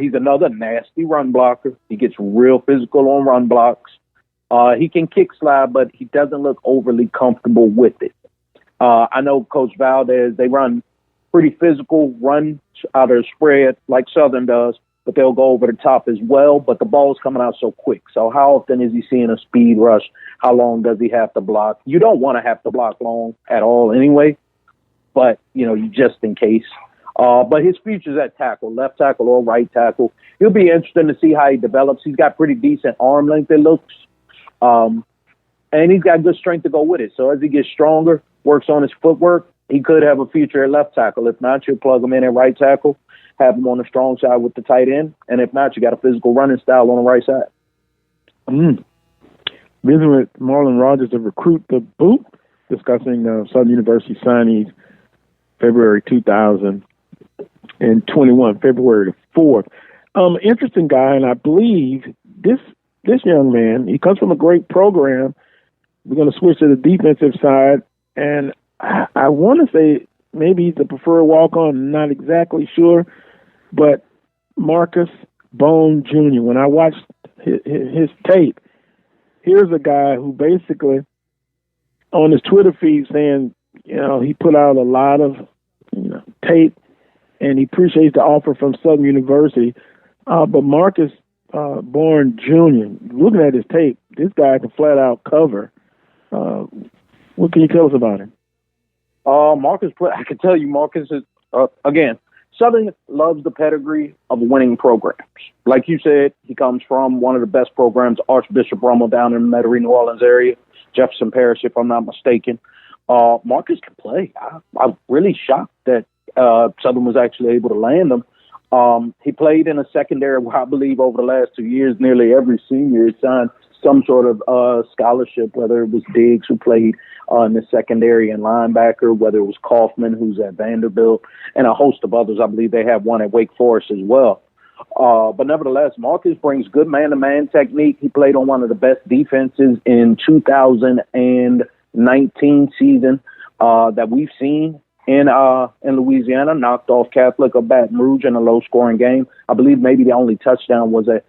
He's another nasty run blocker. He gets real physical on run blocks. He can kick slide, but he doesn't look overly comfortable with it. I know Coach Valdez, they run pretty physical, run out of the spread like Southern does, but they'll go over the top as well. But the ball's coming out so quick. So how often is he seeing a speed rush? How long does he have to block? You don't want to have to block long at all anyway, but, just in case. But his future's at tackle, left tackle or right tackle. It'll be interesting to see how he develops. He's got pretty decent arm length, it looks. And he's got good strength to go with it. So as he gets stronger, works on his footwork, he could have a future at left tackle. If not, you'll plug him in at right tackle, have him on the strong side with the tight end. And if not, you got a physical running style on the right side. Visiting with Marlon Rogers of Recruit the Boot, discussing Southern University signees February 2021, February the 4th. Interesting guy, and I believe this young man, he comes from a great program. We're going to switch to the defensive side, and I want to say maybe he's the preferred walk-on, not exactly sure, but Marcus Bone Jr., when I watched his tape, here's a guy who basically on his Twitter feed saying, he put out a lot of tape, and he appreciates the offer from Southern University. But Marcus Bourne Jr., looking at his tape, this guy can flat out cover. What can you tell us about him? Marcus, I can tell you, Marcus is, again, Southern loves the pedigree of winning programs. Like you said, he comes from one of the best programs, Archbishop Rummel down in the Metairie, New Orleans area, Jefferson Parish, if I'm not mistaken. Marcus can play. I'm really shocked that Southern was actually able to land him. He played in a secondary where I believe over the last 2 years, nearly every senior signed some sort of scholarship, whether it was Diggs, who played in the secondary and linebacker, whether it was Kaufman, who's at Vanderbilt, and a host of others. I believe they have one at Wake Forest as well. But nevertheless, Marcus brings good man-to-man technique. He played on one of the best defenses in 2019 season that we've seen in Louisiana, knocked off Catholic of Baton Rouge in a low-scoring game. I believe maybe the only touchdown was a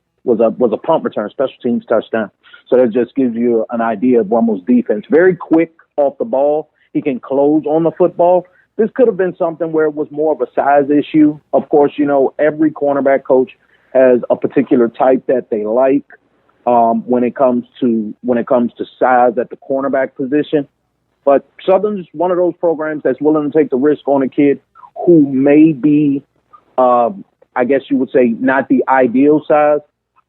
punt return, special teams touchdown. So that just gives you an idea of Rummel's defense. Very quick off the ball. He can close on the football. This could have been something where it was more of a size issue. Of course, every cornerback coach has a particular type that they like when it comes to size at the cornerback position. But Southern's one of those programs that's willing to take the risk on a kid who may be, I guess you would say, not the ideal size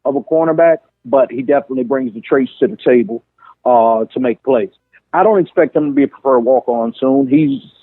of a cornerback, but he definitely brings the traits to the table to make plays. I don't expect him to be a preferred walk-on soon.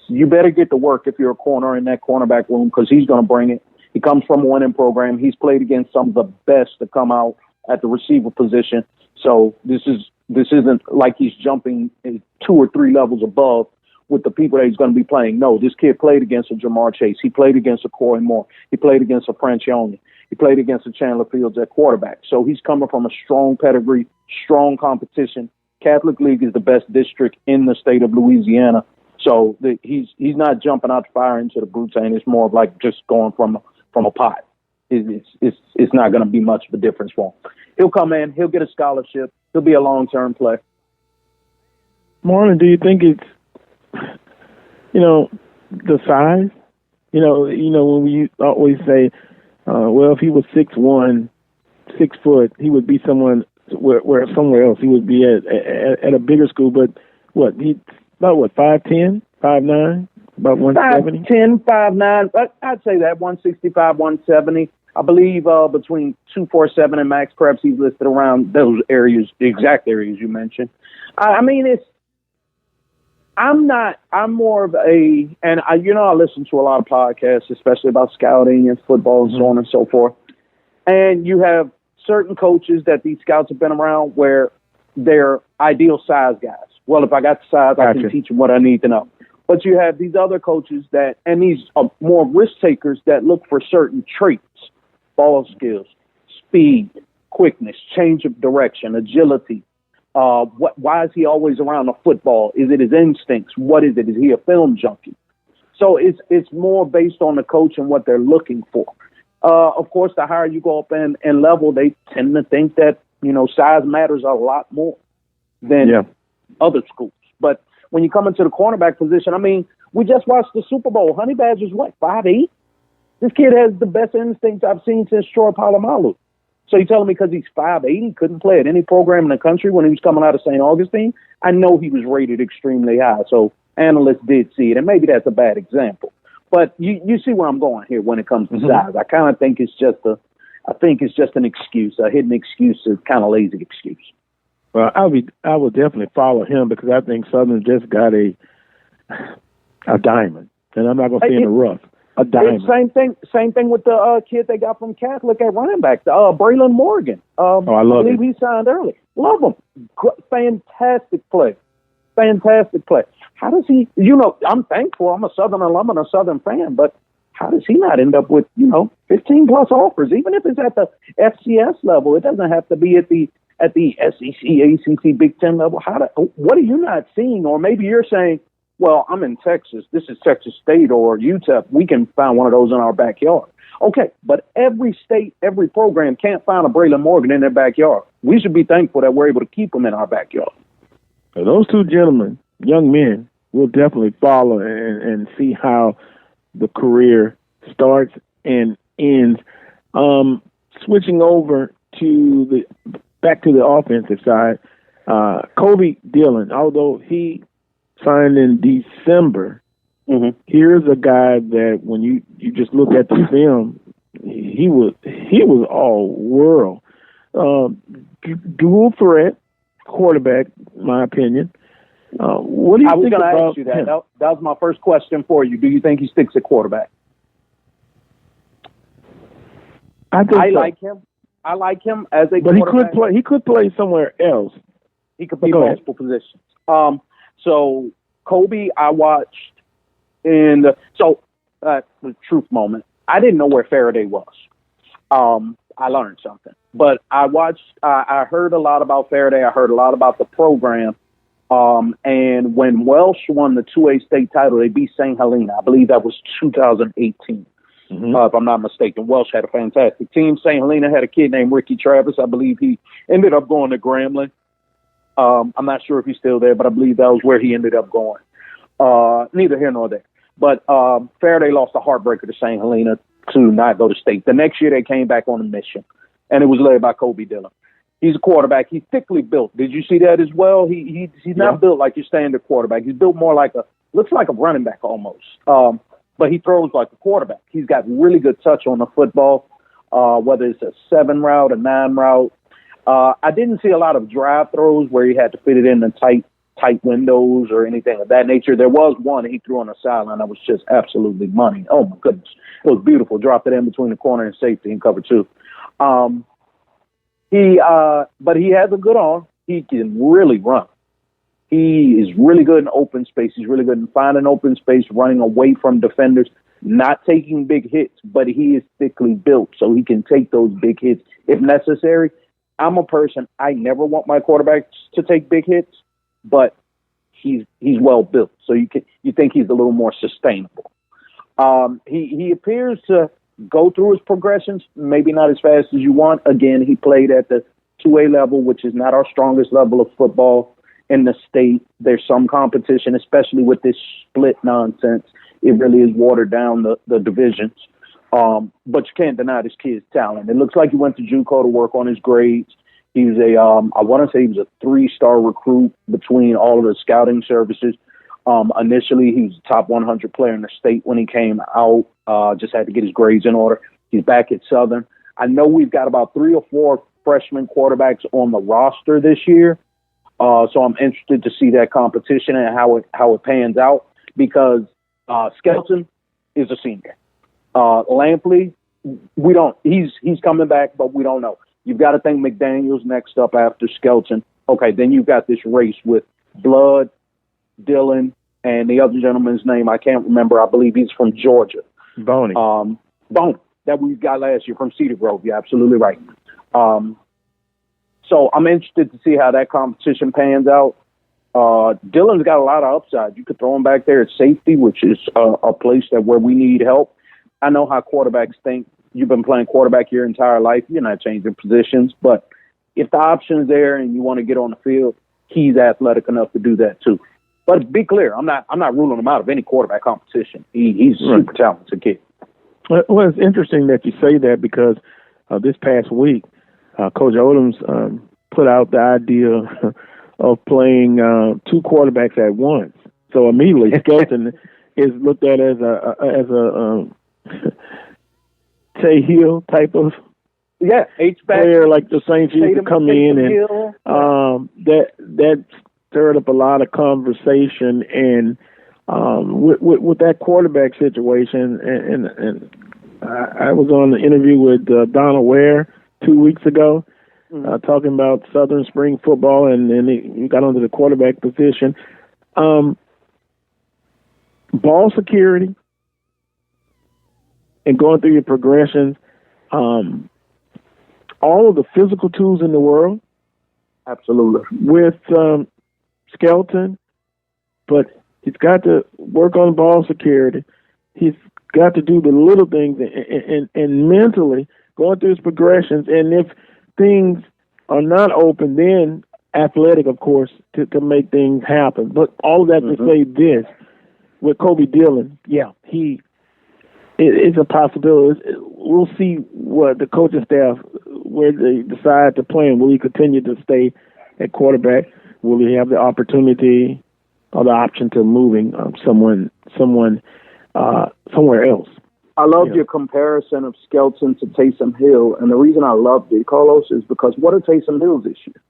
You better get to work if you're a corner in that cornerback room, because he's going to bring it. He comes from a winning program. He's played against some of the best to come out at the receiver position. So this isn't like he's jumping 2 or 3 levels above with the people that he's going to be playing. No, this kid played against a Jamar Chase. He played against a Corey Moore. He played against a Francione. He played against a Chandler Fields at quarterback. So he's coming from a strong pedigree, strong competition. Catholic League is the best district in the state of Louisiana. So he's not jumping out the fire into the brute saying it's more of like just going from a pot. It's not going to be much of a difference for him. He'll come in. He'll get a scholarship. He'll be a long-term player. Marlon, do you think it's, the size? When we always say, well, if he was 6'1", 6 foot, he would be someone where somewhere else he would be at a bigger school. But he's about 5'10", 5'9", about 170? 5'10", 5'9", I'd say that, 165, 170. I believe between 247 and max, perhaps he's listed around those areas, the exact areas you mentioned. I'm more of I listen to a lot of podcasts, especially about scouting and football and so on and so forth. And you have certain coaches that these scouts have been around where they're ideal size guys. Well, if I got the size, I can teach them what I need to know. But you have these other coaches and these are more risk takers that look for certain traits, ball skills, speed, quickness, change of direction, agility. Why is he always around the football? Is it his instincts? What is it? Is he a film junkie? So it's more based on the coach and what they're looking for. Of course, the higher you go up in level, they tend to think that, size matters a lot more than other schools. But when you come into the cornerback position, I mean, we just watched the Super Bowl. Honey Badger's 5'8"? This kid has the best instincts I've seen since Troy Polamalu. So you're telling me because he's 5'8", he couldn't play at any program in the country when he was coming out of St. Augustine? I know he was rated extremely high, so analysts did see it, and maybe that's a bad example. But you see where I'm going here when it comes to size. I kind of think it's just an excuse, a hidden excuse, a kind of lazy excuse. Well, I would definitely follow him because I think Southern just got a diamond, and I'm not going to say in the rough. A diamond. Same thing with the kid they got from Catholic at running back, Braylon Morgan. I believe he signed early. Love him. Fantastic play. How does he, I'm thankful. I'm a Southern alum and a Southern fan, but how does he not end up with, 15 plus offers? Even if it's at the FCS level, it doesn't have to be at the SEC, ACC, Big Ten level. What are you not seeing? Or maybe you're saying, well, I'm in Texas. This is Texas State or UTEP. We can find one of those in our backyard. Okay, but every state, every program can't find a Braylon Morgan in their backyard. We should be thankful that we're able to keep them in our backyard. So those two gentlemen, young men, will definitely follow and see how the career starts and ends. Switching over back to the offensive side, Kobe Dillon, although he signed in December, here's a guy that when you just look at the film, he was all world. Dual threat quarterback, in my opinion. What do you think about him? I was going to ask you that. That was my first question for you. Do you think he sticks at quarterback? I like him. I like him as a quarterback. But he could play somewhere else. He could play multiple positions. So Kobe, I watched the truth moment. I didn't know where Faraday was. I learned something, but I heard a lot about Faraday. I heard a lot about the program. And when Welsh won the 2A state title, they beat St. Helena. I believe that was 2018. If I'm not mistaken. Welsh had a fantastic team. St. Helena had a kid named Ricky Travis. I believe he ended up going to Grambling. I'm not sure if he's still there, but I believe that was where he ended up going. Neither here nor there. But Faraday lost a heartbreaker to St. Helena to not go to state. The next year they came back on a mission, and it was led by Kobe Dillon. He's a quarterback. He's thickly built. Did you see that as well? He's not built like your standard quarterback. He's built more looks like a running back almost. But he throws like a quarterback. He's got really good touch on the football, whether it's a 7 route, a 9 route. I didn't see a lot of drive throws where he had to fit it in the tight windows or anything of that nature. There was one he threw on the sideline that was just absolutely money. Oh my goodness. It was beautiful. Dropped it in between the corner and safety and cover 2. But he has a good arm. He can really run. He is really good in open space. He's really good in finding open space, running away from defenders, not taking big hits, but he is thickly built, so he can take those big hits if necessary. I'm a person, I never want my quarterbacks to take big hits, but he's well built, so you think he's a little more sustainable. He appears to go through his progressions, maybe not as fast as you want. Again, he played at the 2A level, which is not our strongest level of football in the state. There's some competition, especially with this split nonsense. It really has watered down the divisions. But you can't deny this kid's talent. It looks like he went to JUCO to work on his grades. He was I want to say he was a 3-star recruit between all of the scouting services. Initially, he was a top 100 player in the state when he came out. Just had to get his grades in order. He's back at Southern. I know we've got about 3 or 4 freshman quarterbacks on the roster this year. So I'm interested to see that competition and how it pans out, because Skelton is a senior. Lampley, he's coming back, but we don't know. You've got to think McDaniel's next up after Skelton. Okay, then you've got this race with Blood, Dillon, and the other gentleman's name I can't remember. I believe he's from Georgia. Boney. Boney, that we got last year from Cedar Grove. You're absolutely right. So I'm interested to see how that competition pans out. Dylan's got a lot of upside. You could throw him back there at safety, which is a place where we need help. I know how quarterbacks think. You've been playing quarterback your entire life. You're not changing positions. But if the option's there and you want to get on the field, he's athletic enough to do that too. But be clear, I'm not ruling him out of any quarterback competition. He's a super talented kid. Well, it's interesting that you say that because this past week, Coach Odoms put out the idea of playing two quarterbacks at once. So immediately, Skelton is looked at as a Tay Hill type of H-back player, like the Saints used to come in, and that stirred up a lot of conversation. And with that quarterback situation, and I was on the interview with Donald Ware 2 weeks ago, talking about Southern Spring football, and then he got onto the quarterback position. Ball security and going through your progressions, all of the physical tools in the world. Absolutely. With Skelton, but he's got to work on ball security. He's got to do the little things and mentally going through his progressions. And if things are not open, then athletic, of course, to make things happen. But all of that to say this, with Kobe Dillon, it's a possibility. We'll see what the coaching staff, where they decide to play him. Will he continue to stay at quarterback? Will he have the opportunity or the option to moving someone somewhere else? I love your comparison of Skelton to Taysom Hill, and the reason I loved it, Carlos, is because what are Taysom Hill's issues?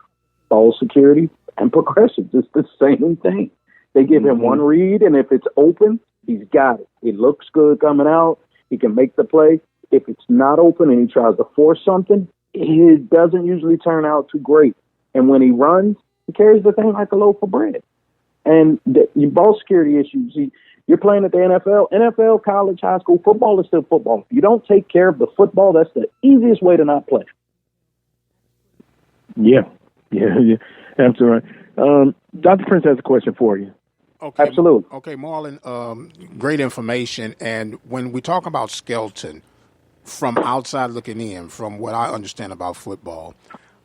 Ball security and progressions. It's the same thing. They give him one read, and if it's open, he's got it. It looks good coming out. He can make the play. If it's not open and he tries to force something, it doesn't usually turn out too great. And when he runs, he carries the thing like a loaf of bread. And your ball security issues, you're playing at the NFL, college, high school, football is still football. If you don't take care of the football, that's the easiest way to not play. Yeah. That's right. Dr. Prince has a question for you. Okay, absolutely. Okay, Marlon, great information. And when we talk about Skelton, from outside looking in, from what I understand about football,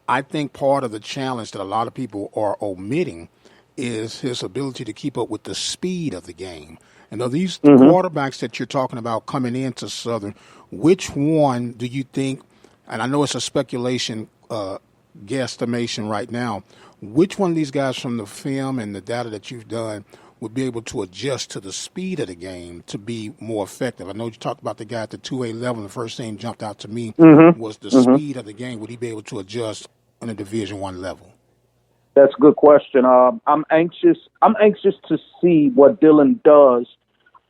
I think part of the challenge that a lot of people are omitting is his ability to keep up with the speed of the game. And of these quarterbacks that you're talking about coming into Southern, which one do you think, and I know it's a speculation guesstimation right now, which one of these guys from the film and the data that you've done would be able to adjust to the speed of the game to be more effective? I know you talked about the guy at the 2A level. The first thing jumped out to me was the speed of the game. Would he be able to adjust on a Division I level? That's a good question. I'm anxious to see what Dillon does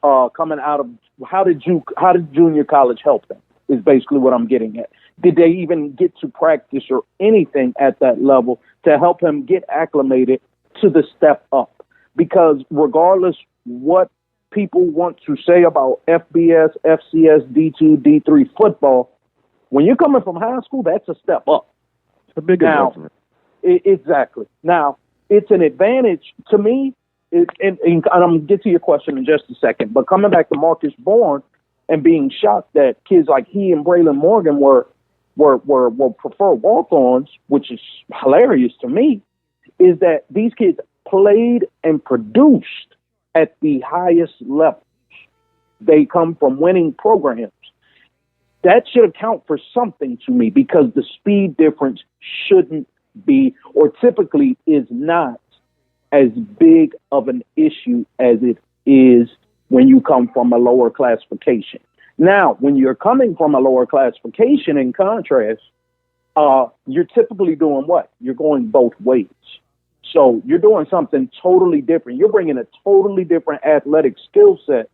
coming out of how did junior college help them is basically what I'm getting at. Did they even get to practice or anything at that level to help him get acclimated to the step up? Because regardless what people want to say about FBS, FCS, D2, D3 football, when you're coming from high school, that's a step up. It's a big investment. Exactly. Now, it's an advantage to me, and I'm going to get to your question in just a second, but coming back to Marcus Bourne and being shocked that kids like he and Braylon Morgan were preferred walk-ons, which is hilarious to me, is that these kids played and produced at the highest levels. They come from winning programs. That should account for something to me because the speed difference shouldn't be, or typically is not, as big of an issue as it is when you come from a lower classification. Now, when you're coming from a lower classification, in contrast, you're typically doing what? You're going both ways. So you're doing something totally different. You're bringing a totally different athletic skill set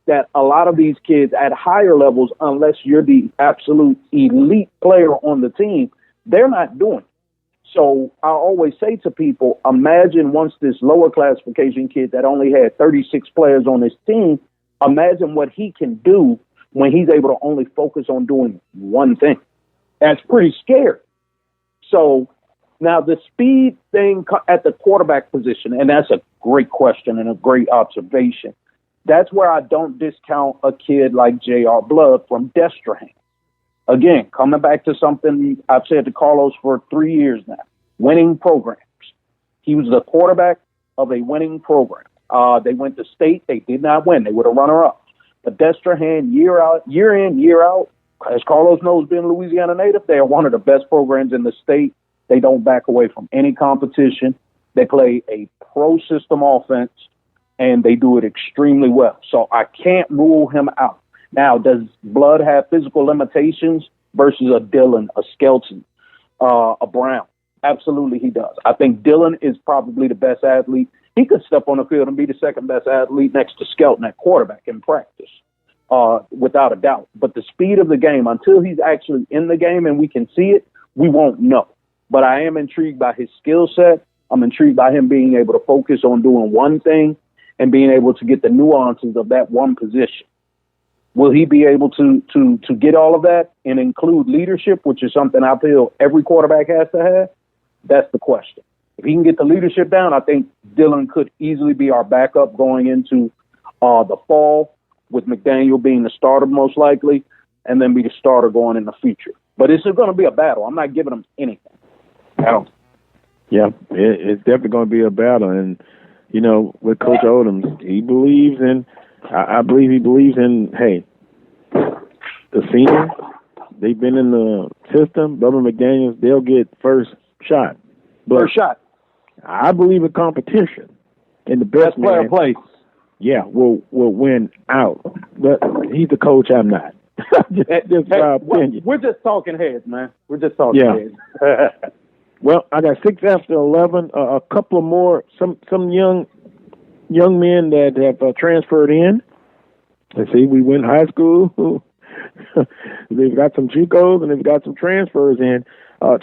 that a lot of these kids at higher levels, unless you're the absolute elite player on the team, they're not doing. So I always say to people, imagine once this lower classification kid that only had 36 players on his team, imagine what he can do when he's able to only focus on doing one thing. That's pretty scary. So Now, the speed thing at the quarterback position, and that's a great question and a great observation. That's where I don't discount a kid like J.R. Blood from Destrehan. Again, coming back to something I've said to Carlos for 3 years now, winning programs. He was the quarterback of a winning program. They went to state. They did not win. They were the runner-up. But Destrehan, year in, year out, as Carlos knows, being a Louisiana native, they are one of the best programs in the state. They don't back away from any competition. They play a pro-system offense, and they do it extremely well. So I can't rule him out. Now, does Blood have physical limitations versus a Dillon, a Skelton, a Brown? Absolutely he does. I think Dillon is probably the best athlete. He could step on the field and be the second best athlete next to Skelton at quarterback in practice, without a doubt. But the speed of the game, until he's actually in the game and we can see it, we won't know. But I am intrigued by his skill set. I'm intrigued by him being able to focus on doing one thing and being able to get the nuances of that one position. Will he be able to get all of that and include leadership, which is something I feel every quarterback has to have? That's the question. If he can get the leadership down, I think Dillon could easily be our backup going into the fall, with McDaniel being the starter most likely, and then be the starter going in the future. But it's going to be a battle. I'm not giving him anything. Yeah, it's definitely going to be a battle. And, you know, with Coach Odoms, he believes in, I believe he believes in, hey, the seniors, they've been in the system. Bubba McDaniels, they'll get first shot. First shot. I believe in competition. And the best player plays. Yeah, will win out. But he's the coach, I'm not. Just my opinion. We're just talking heads, man. We're just talking heads. Well, I got 6 after 11. A couple of more, some young men that have transferred in. Let's see, we went high school. They've got some JUCOs and they've got some transfers in.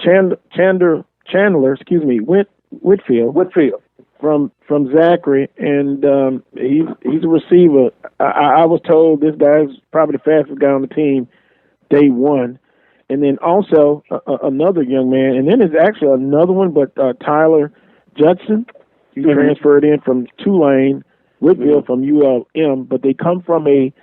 Chandler, Whitfield from Zachary, and he's a receiver. I was told this guy's probably the fastest guy on the team day one. And then also another young man, and then there's actually another one, but Tyler Judson, he transferred in from Tulane, Whitfield from ULM, but they come from a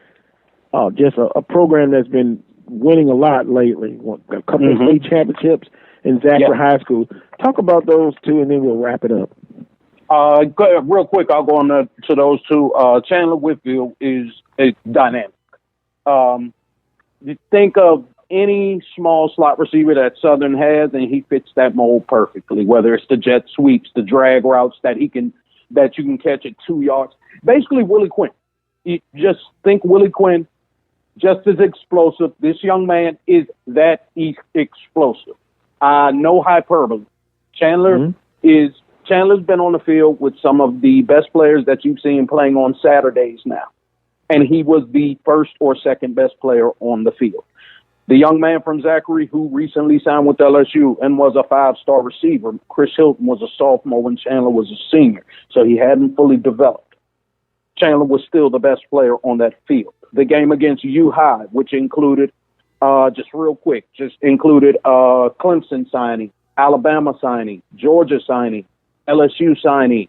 program that's been winning a lot lately. A couple of state championships in Zachary High School. Talk about those two, and then we'll wrap it up. Real quick, I'll go on to those two. Chandler Whitfield is dynamic. You think of any small slot receiver that Southern has, and he fits that mold perfectly, whether it's the jet sweeps, the drag routes that you can catch at 2 yards. Basically, Willie Quinn. You just think Willie Quinn, just as explosive. This young man is that explosive. No hyperbole. Chandler's been on the field with some of the best players that you've seen playing on Saturdays now. And he was the first or second best player on the field. The young man from Zachary who recently signed with LSU and was a 5-star receiver, Chris Hilton, was a sophomore when Chandler was a senior, so he hadn't fully developed. Chandler was still the best player on that field. The game against U-High, which included, Clemson signing, Alabama signing, Georgia signing, LSU signing,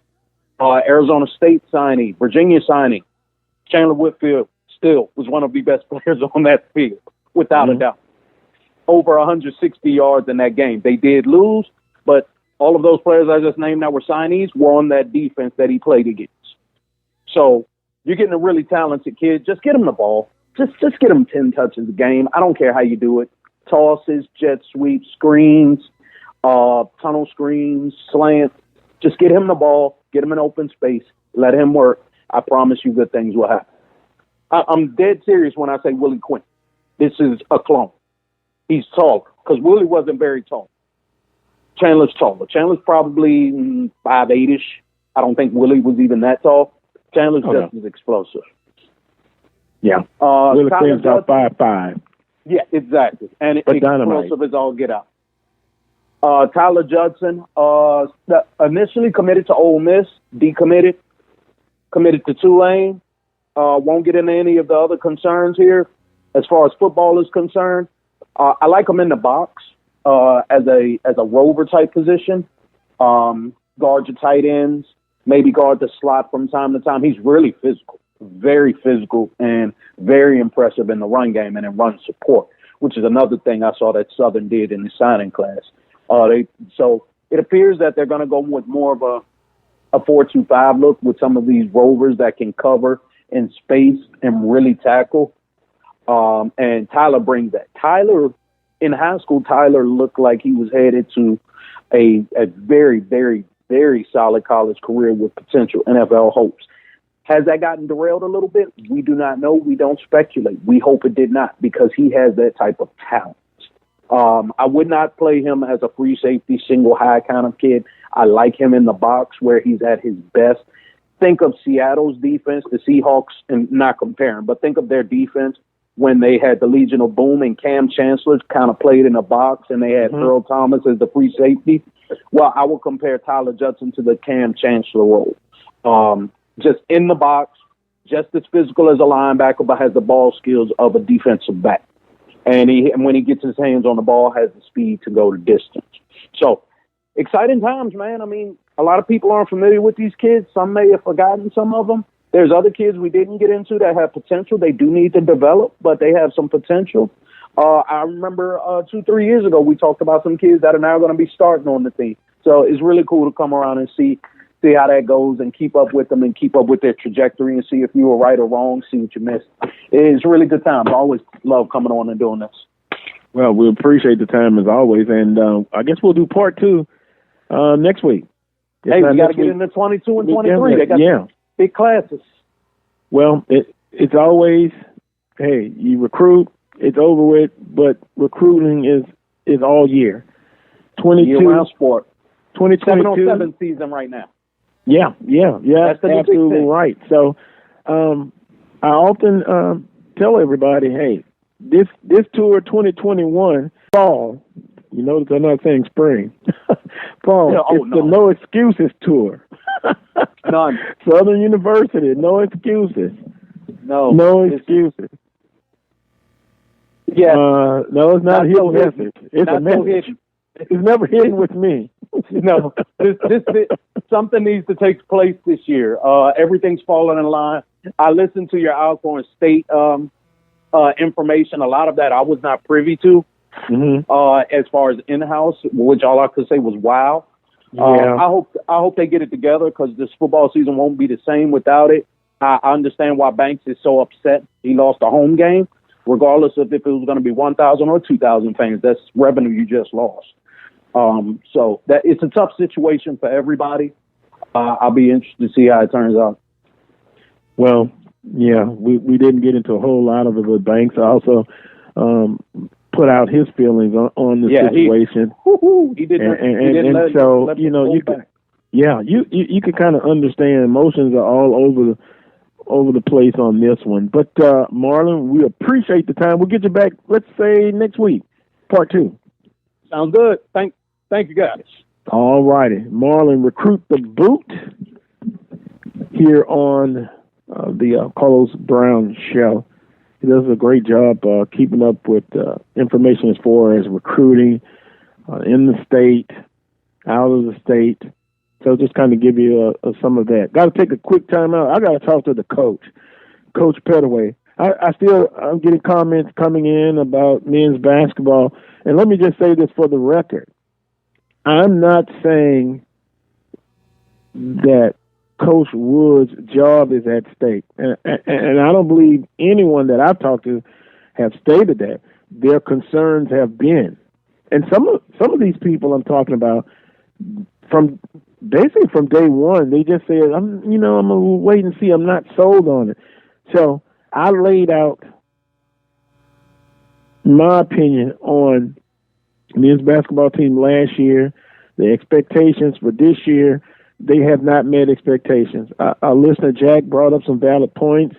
Arizona State signing, Virginia signing, Chandler Whitfield still was one of the best players on that field, without a doubt. Over 160 yards in that game. They did lose, but all of those players I just named that were signees were on that defense that he played against. So you're getting a really talented kid. Just get him the ball. Just get him 10 touches a game. I don't care how you do it. Tosses, jet sweeps, screens, tunnel screens, slants. Just get him the ball. Get him in open space. Let him work. I promise you good things will happen. I'm dead serious when I say Willie Quinn. This is a clone. He's taller because Willie wasn't very tall. Chandler's taller. Chandler's probably 5'8"-ish. I don't think Willie was even that tall. Chandler's just as explosive. Yeah. Willie Quinn's about 5'5". Yeah, exactly. And explosive as all get out. Tyler Judson initially committed to Ole Miss, decommitted, committed to Tulane. Won't get into any of the other concerns here. As far as football is concerned, I like him in the box. as a rover type position. Guard your tight ends, maybe guard the slot from time to time. He's really physical, very physical, and very impressive in the run game and in run support, which is another thing I saw that Southern did in the signing class. So it appears that they're going to go with more of a 4-2-5 look with some of these rovers that can cover in space and really tackle. And Tyler brings that. In high school, Tyler looked like he was headed to a very, very, very solid college career with potential NFL hopes. Has that gotten derailed a little bit? We do not know. We don't speculate. We hope it did not, because he has that type of talent. I would not play him as a free safety, single high kind of kid. I like him in the box where he's at his best. Think of Seattle's defense, the Seahawks, and not comparing, but think of their defense when they had the Legion of Boom and Cam Chancellor kind of played in a box, and they had Earl Thomas as the free safety. Well, I will compare Tyler Judson to the Cam Chancellor role. Just in the box, just as physical as a linebacker, but has the ball skills of a defensive back. And when he gets his hands on the ball, has the speed to go the distance. So, exciting times, man. I mean, a lot of people aren't familiar with these kids. Some may have forgotten some of them. There's other kids we didn't get into that have potential. They do need to develop, but they have some potential. I remember 2-3 years ago, we talked about some kids that are now going to be starting on the team. So it's really cool to come around and see how that goes and keep up with them and keep up with their trajectory and see if you were right or wrong, see what you missed. It's a really good time. I always love coming on and doing this. Well, we appreciate the time as always, and I guess we'll do part 2 next week. Hey, we got to get into 22 and 23. They got big classes. Well, it's always, hey, you recruit, it's over with, but recruiting is all year. 22 year-round sport. 2022 7-on-7 season right now. Yeah, that's absolutely right. So I often tell everybody, hey, this tour 2021 fall, you notice I'm not saying spring, fall, the No Excuses Tour. None. Southern University, no excuses. No excuses. Yeah. No, it's not a hidden message. It's a message. It's never hidden with me. No, this something needs to take place this year. Everything's falling in line. I listened to your Alcorn State information. A lot of that I was not privy to. As far as in-house, which all I could say was wow. Yeah. I hope they get it together, because this football season won't be the same without it. I understand why Banks is so upset. He lost a home game, regardless of if it was going to be 1,000 or 2,000 fans. That's revenue you just lost. So that it's a tough situation for everybody. I'll be interested to see how it turns out. Well, yeah, we didn't get into a whole lot of it, but Banks also put out his feelings on the situation. He didn't. And so you know, you can kind of understand emotions are all over the place on this one. But Marlon, we appreciate the time. We'll get you back, let's say next week, part 2. Sounds good. Thank you, guys. All righty. Marlon, Recruit the Boot here on the Carlos Brown Show. He does a great job keeping up with information as far as recruiting in the state, out of the state. So just kind of give you some of that. Got to take a quick time out. I got to talk to the coach, Coach Pettaway. I'm getting comments coming in about men's basketball. And let me just say this for the record. I'm not saying that Coach Wood's job is at stake. And I don't believe anyone that I've talked to have stated that. Their concerns have been. And some of these people I'm talking about, from day one, they just said, I'm going to wait and see. I'm not sold on it. So I laid out my opinion on men's basketball team last year, the expectations for this year. They have not met expectations. Our listener Jack brought up some valid points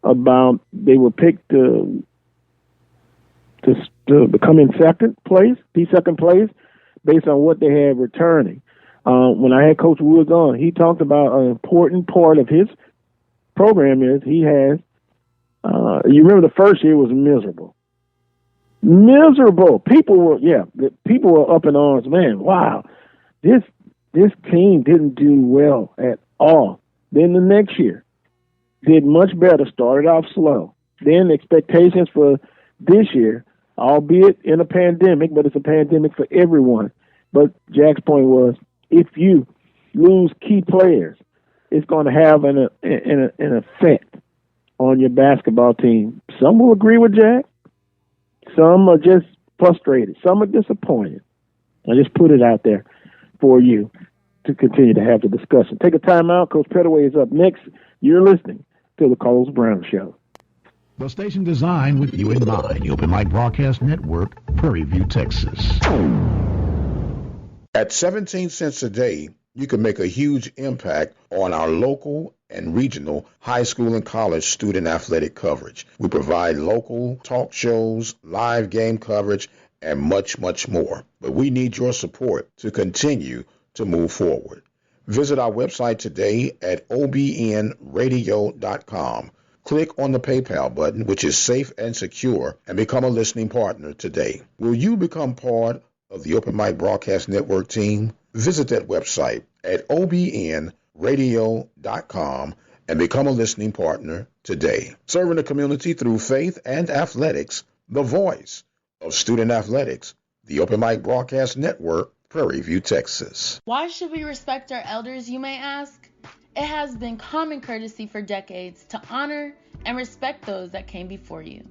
about they were picked to become in second place based on what they had returning. When I had Coach Woods on, he talked about an important part of his program is he has. You remember the first year was miserable. Miserable. People were up in arms. Man, wow, this team didn't do well at all. Then the next year, did much better. Started off slow. Then expectations for this year, albeit in a pandemic, but it's a pandemic for everyone. But Jack's point was, if you lose key players, it's going to have an effect on your basketball team. Some will agree with Jack. Some are just frustrated. Some are disappointed. I just put it out there for you to continue to have the discussion. Take a time out. Coach Pettaway is up next. You're listening to the Carlos Brown Show. The station designed with you in mind. The Open Mic Broadcast Network, Prairie View, Texas. At 17 cents a day, you can make a huge impact on our local and regional high school and college student athletic coverage. We provide local talk shows, live game coverage, and much, much more. But we need your support to continue to move forward. Visit our website today at obnradio.com. Click on the PayPal button, which is safe and secure, and become a listening partner today. Will you become part of the Open Mic Broadcast Network team? Visit that website at obnradio.com and become a listening partner today. Serving the community through faith and athletics, the voice of student athletics, the Open Mic Broadcast Network, Prairie View, Texas. Why should we respect our elders, you may ask? It has been common courtesy for decades to honor and respect those that came before you.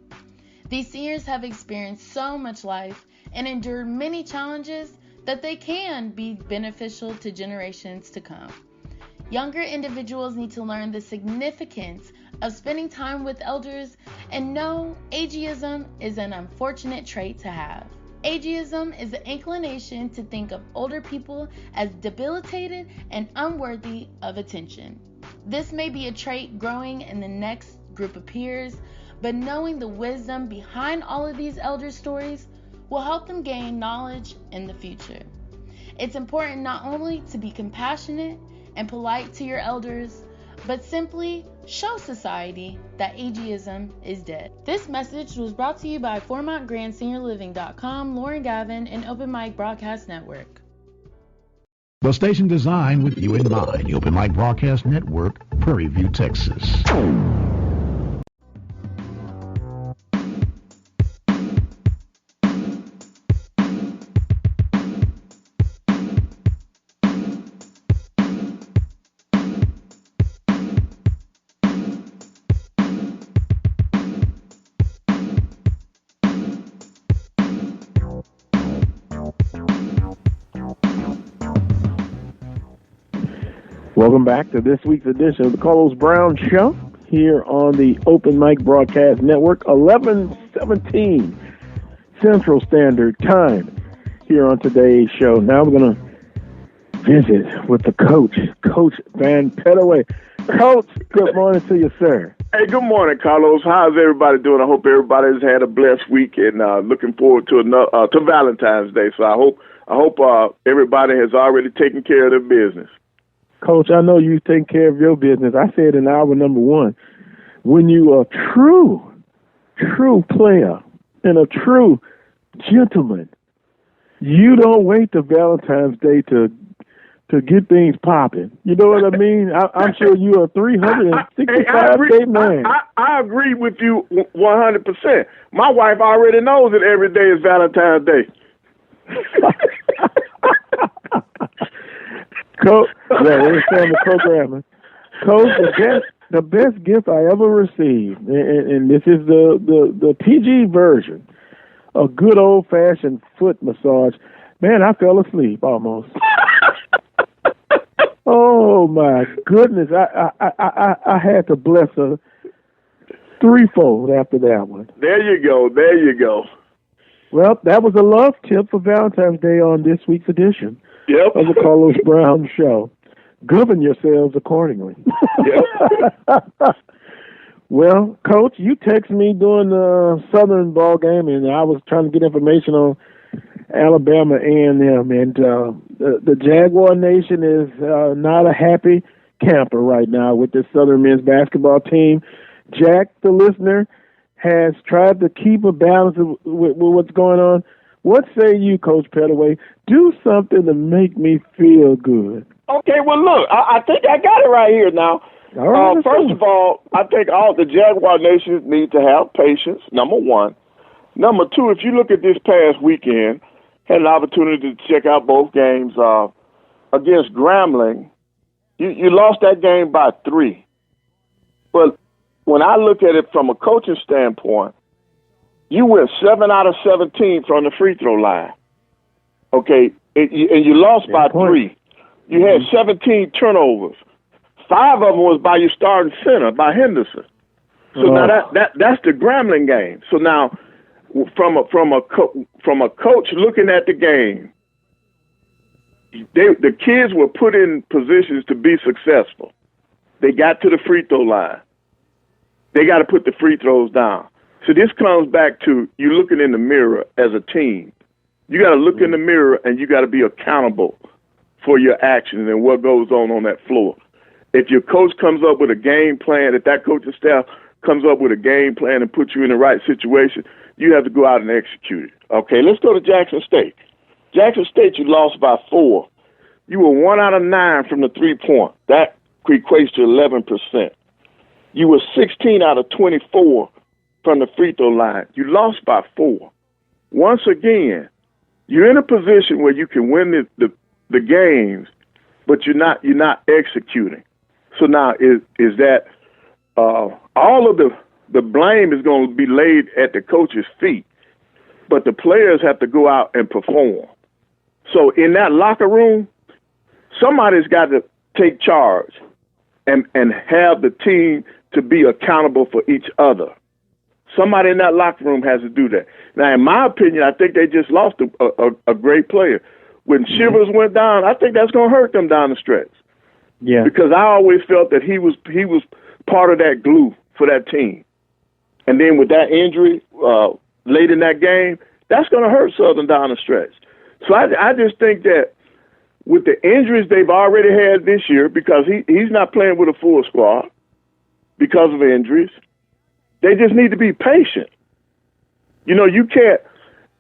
These seniors have experienced so much life and endured many challenges that they can be beneficial to generations to come. Younger individuals need to learn the significance of spending time with elders and know ageism is an unfortunate trait to have. Ageism is the inclination to think of older people as debilitated and unworthy of attention. This may be a trait growing in the next group of peers, but knowing the wisdom behind all of these elder stories will help them gain knowledge in the future. It's important not only to be compassionate and polite to your elders, but simply show society that ageism is dead. This message was brought to you by FormontGrandSeniorLiving.com, Lauren Gavin, and Open Mic Broadcast Network. The station designed with you in mind. The Open Mic Broadcast Network, Prairie View, Texas. Welcome back to this week's edition of the Carlos Brown Show here on the Open Mic Broadcast Network, 11:17 Central Standard Time here on today's show. Now we're going to visit with the coach, Coach Van Pettaway. Coach, good morning to you, sir. Hey, good morning, Carlos. How's everybody doing? I hope everybody's had a blessed week and looking forward to to Valentine's Day. So I hope everybody has already taken care of their business. Coach, I know you take care of your business. I said in hour number one, when you are a true player and a true gentleman, you don't wait till Valentine's Day to get things popping. You know what I mean? I'm sure you are a 365-day man. I agree with you 100%. My wife already knows that every day is Valentine's Day. Coach, we're family programming. Coach, the best gift I ever received, and this is the PG version, a good old-fashioned foot massage. Man, I fell asleep almost. Oh my goodness! I had to bless her threefold after that one. There you go. Well, that was a love tip for Valentine's Day on this week's edition. Yep. Of the Carlos Brown Show. Govern yourselves accordingly. Yep. Well, Coach, you texted me during the Southern ball game, and I was trying to get information on Alabama A&M, and the Jaguar Nation is not a happy camper right now with this Southern men's basketball team. Jack, the listener, has tried to keep a balance with what's going on. What say you, Coach Pettaway? Do something to make me feel good. Okay, well, look, I think I got it right here now. All right, first of all, I think all the Jaguar nations need to have patience, number one. Number two, if you look at this past weekend, had an opportunity to check out both games against Grambling. You lost that game by 3. But when I look at it from a coaching standpoint, you went 7 out of 17 from the free throw line. Okay, and you lost by 3. You had 17 turnovers. 5 of them was by your starting center, by Henderson. So now that's the Grambling game. So now, from a coach looking at the game, the kids were put in positions to be successful. They got to the free throw line. They got to put the free throws down. So this comes back to you looking in the mirror as a team. You got to look in the mirror and you got to be accountable for your actions and what goes on that floor. If your coach comes up with a game plan, if that coaching staff comes up with a game plan and puts you in the right situation, you have to go out and execute it. Okay, let's go to Jackson State. Jackson State, you lost by 4. You were 1 out of 9 from the 3-point. That equates to 11%. You were 16 out of 24 from the free throw line. You lost by 4. Once again, you're in a position where you can win the games, but you're not executing. So now is that all of the blame is going to be laid at the coach's feet, but the players have to go out and perform. So in that locker room, somebody's got to take charge and have the team to be accountable for each other. Somebody in that locker room has to do that. Now, in my opinion, I think they just lost a great player. When Shivers went down, I think that's going to hurt them down the stretch. Yeah. Because I always felt that he was part of that glue for that team. And then with that injury late in that game, that's going to hurt Southern down the stretch. So I just think that with the injuries they've already had this year, because he's not playing with a full squad because of injuries, they just need to be patient. You know, you can't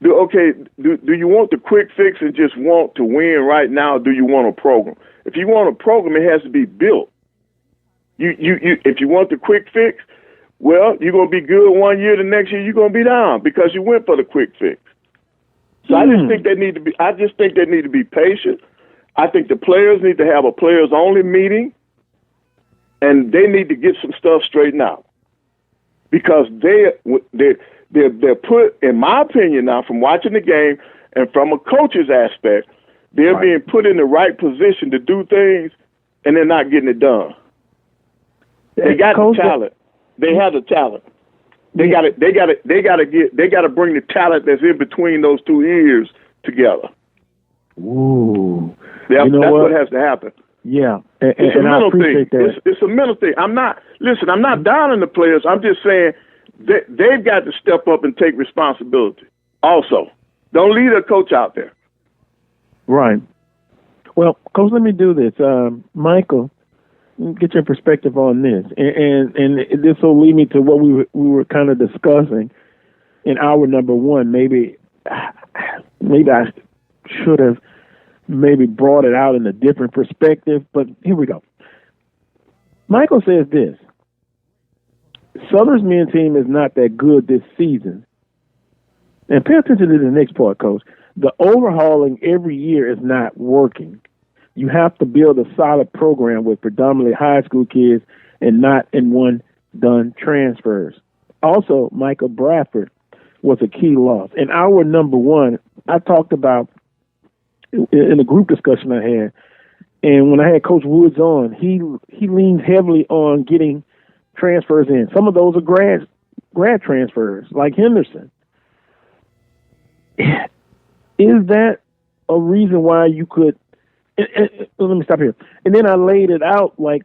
do you want the quick fix and just want to win right now, or do you want a program? If you want a program, it has to be built. If you want the quick fix, well, you're going to be good one year, the next year you're going to be down because you went for the quick fix. So I just think they need to be patient. I think the players need to have a players only meeting, and they need to get some stuff straightened out because they're put, in my opinion now, from watching the game and from a coach's aspect, they're being put in the right position to do things, and they're not getting it done. They got the talent. They have the talent. They got to bring the talent that's in between those 2 ears together. Ooh. That's what has to happen. Yeah. It's a mental thing. That. It's a mental thing. I'm not down on the players. I'm just saying they've got to step up and take responsibility. Also, don't leave a coach out there. Right. Well, Coach, let me do this. Michael, get your perspective on this. And this will lead me to what we were kind of discussing in hour number 1. Maybe I should have maybe brought it out in a different perspective, but here we go. Michael says this: Southern's men's team is not that good this season. And pay attention to the next part, Coach. The overhauling every year is not working. You have to build a solid program with predominantly high school kids and not in one-done transfers. Also, Michael Bradford was a key loss. In hour number 1, I talked about, in a group discussion I had, and when I had Coach Woods on, he leaned heavily on getting transfers in. Some of those are grad transfers, like Henderson. Is that a reason why you could? Let me stop here. And then I laid it out like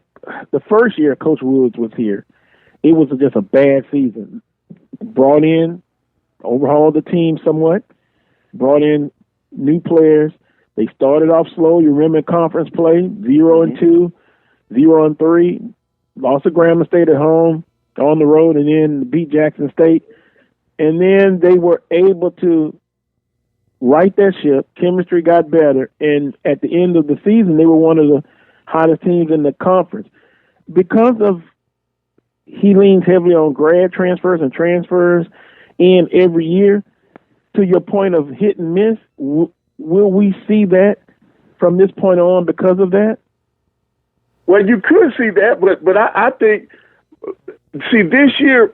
the first year Coach Woods was here, it was just a bad season. Brought in, overhauled the team somewhat, brought in new players. They started off slow. You remember conference play, 0-2, 0-3, lost to Grambling State at home, on the road and then beat Jackson State. And then they were able to right that ship. Chemistry got better. And at the end of the season, they were one of the hottest teams in the conference. Because of he leans heavily on grad transfers and transfers in every year, to your point of hit and miss, will we see that from this point on because of that? Well, you could see that, but I think, see, this year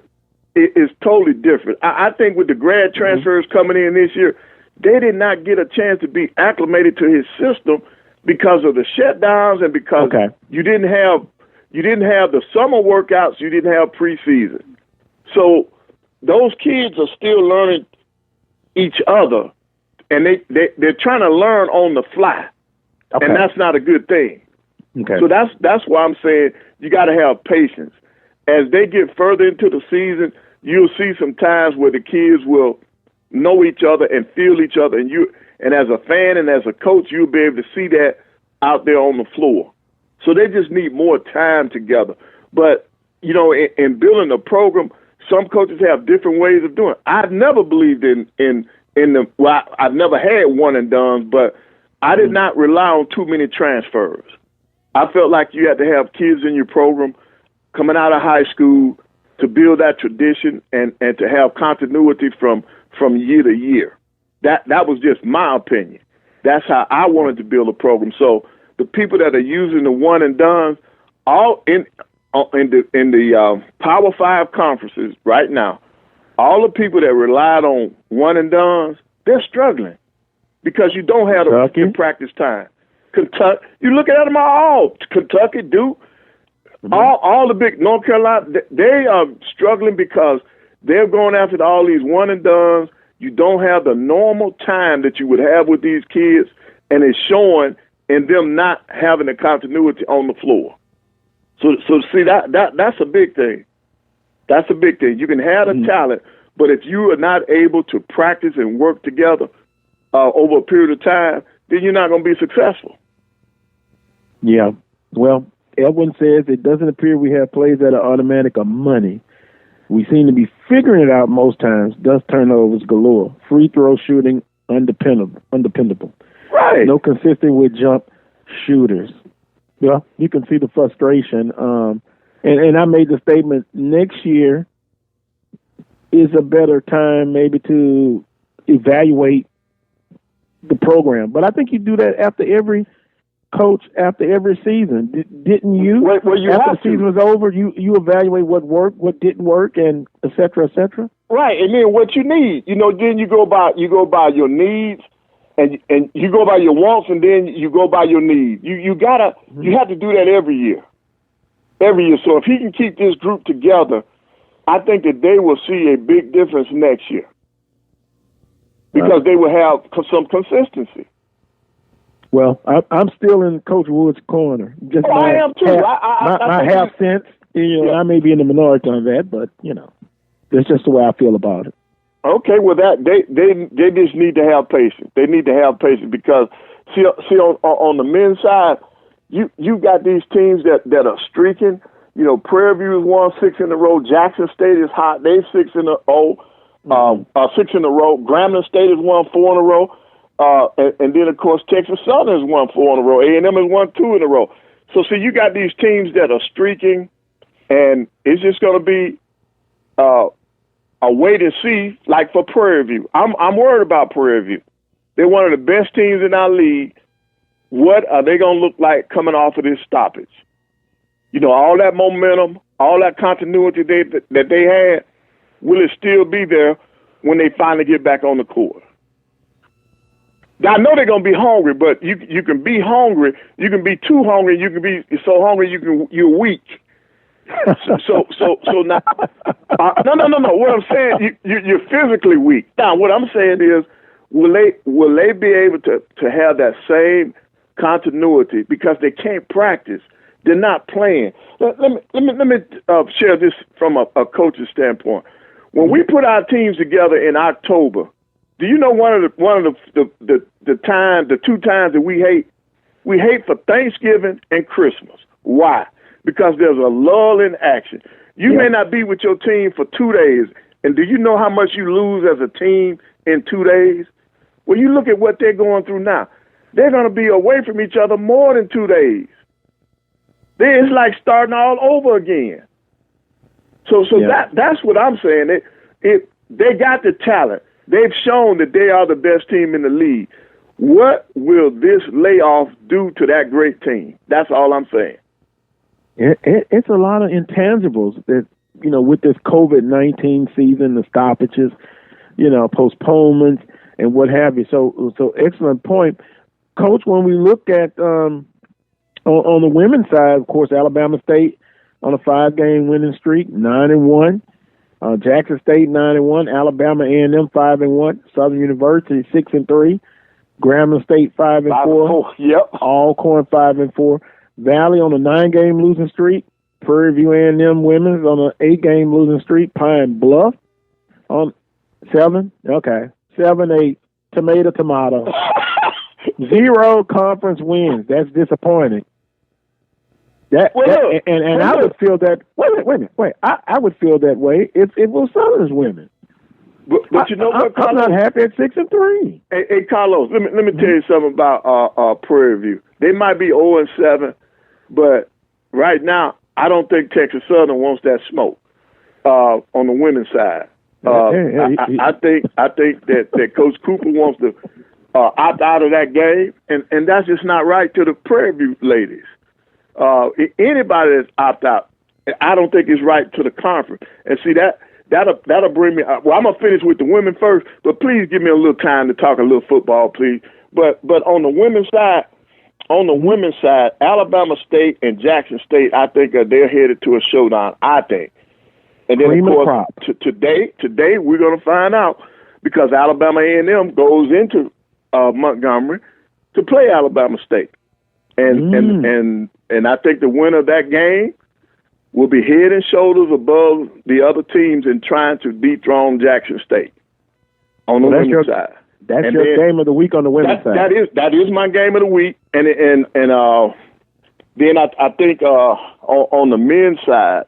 is totally different. I think with the grad transfers coming in this year, they did not get a chance to be acclimated to his system because of the shutdowns and because you didn't have the summer workouts, you didn't have preseason. So those kids are still learning each other, and they're trying to learn on the fly, and that's not a good thing. Okay. So that's why I'm saying you got to have patience. As they get further into the season, you'll see some times where the kids will know each other and feel each other, and as a fan and as a coach, you'll be able to see that out there on the floor. So they just need more time together. But, you know, in building a program, some coaches have different ways of doing it. I've never believed in the I've never had one and done, but I did not rely on too many transfers. I felt like you had to have kids in your program coming out of high school to build that tradition and to have continuity from year to year. That was just my opinion. That's how I wanted to build a program. So the people that are using the one and done, all in the Power 5 conferences right now, all the people that relied on one and done, they're struggling because you don't have the practice time. Kentucky, you look at them all. Kentucky, Duke, all the big North Carolina, they are struggling because they're going after all these one and dones. You don't have the normal time that you would have with these kids, and it's showing in them not having the continuity on the floor. So see that's a big thing. That's a big thing. You can have the talent, but if you are not able to practice and work together over a period of time, then you're not going to be successful. Yeah. Well, Edwin says it doesn't appear we have plays that are automatic or money. We seem to be figuring it out most times. Thus turnovers galore. Free throw shooting undependable. Right. No consistent with jump shooters. Well, you can see the frustration. And I made the statement next year is a better time maybe to evaluate the program. But I think you do that after every coach, after every season. Didn't you? Well, you after have the season was over, you evaluate what worked, what didn't work, and et cetera, et cetera. Right, and then what you need. Then you go by your needs, and you go by your wants, and then you go by your needs. You have to do that every year. Every year. So if he can keep this group together, I think that they will see a big difference next year because they will have some consistency. Well, I'm still in Coach Wood's corner. Just I am too. My half cents. I may be in the minority on that, but that's just the way I feel about it. Okay, well they just need to have patience. They need to have patience because see on the men's side, you got these teams that are streaking. Prairie View has won 6 in a row. Jackson State is hot. They 6 in a row. 6 in a row. Grambling State has won 4 in a row. And then, of course, Texas Southern has won 4 in a row. A&M has won 2 in a row. So, see, you got these teams that are streaking, and it's just going to be a wait and see, like for Prairie View. I'm worried about Prairie View. They're one of the best teams in our league. What are they going to look like coming off of this stoppage? All that momentum, all that continuity that they had, will it still be there when they finally get back on the court? I know they're gonna be hungry, but you can be hungry. You can be too hungry. You can be so hungry you're weak. So now, no. What I'm saying, you're physically weak. Now, what I'm saying is, will they be able to have that same continuity because they can't practice? They're not playing. Let me share this from a coach's standpoint. When we put our teams together in October, do you know one of the 2 times that we hate? We hate for Thanksgiving and Christmas. Why? Because there's a lull in action. You may not be with your team for 2 days. And do you know how much you lose as a team in 2 days? Well, you look at what they're going through now. They're going to be away from each other more than 2 days. It's like starting all over again. So that's what I'm saying. They got the talent. They've shown that they are the best team in the league. What will this layoff do to that great team? That's all I'm saying. It's a lot of intangibles that, with this COVID-19 season, the stoppages, postponements and what have you. So excellent point. Coach, when we look at on the women's side, of course, Alabama State on a 5-game winning streak, 9-1. Jackson State 9-1. Alabama A&M 5-1. Southern University 6-3. Grambling State 5-4. Yep. Alcorn 5-4. Valley on a 9-game losing streak. Prairie View A&M women's on an 8-game losing streak. Pine Bluff on 7. Okay, 7-8. Tomato. 0 conference wins. That's disappointing. I would feel that. Wait a minute. I would feel that way if it was Southern's women. But you know what, Carlos? I'm not happy at 6-3. Hey, Carlos, let me tell you something about Prairie View. They might be 0-7, but right now I don't think Texas Southern wants that smoke on the women's side. I think that Coach Cooper wants to opt out of that game, and that's just not right to the Prairie View ladies. Anybody that's opt out, I don't think is right to the conference. And see that'll bring me. Well, I'm gonna finish with the women first, but please give me a little time to talk a little football, please. But on the women's side, Alabama State and Jackson State, I think they're headed to a showdown. I think. And then of course today we're gonna find out because Alabama A&M goes into Montgomery to play Alabama State, and I think the winner of that game will be head and shoulders above the other teams in trying to dethrone Jackson State on the women's side. That's your game of the week on the women's side. That is my game of the week, and then I think on the men's side,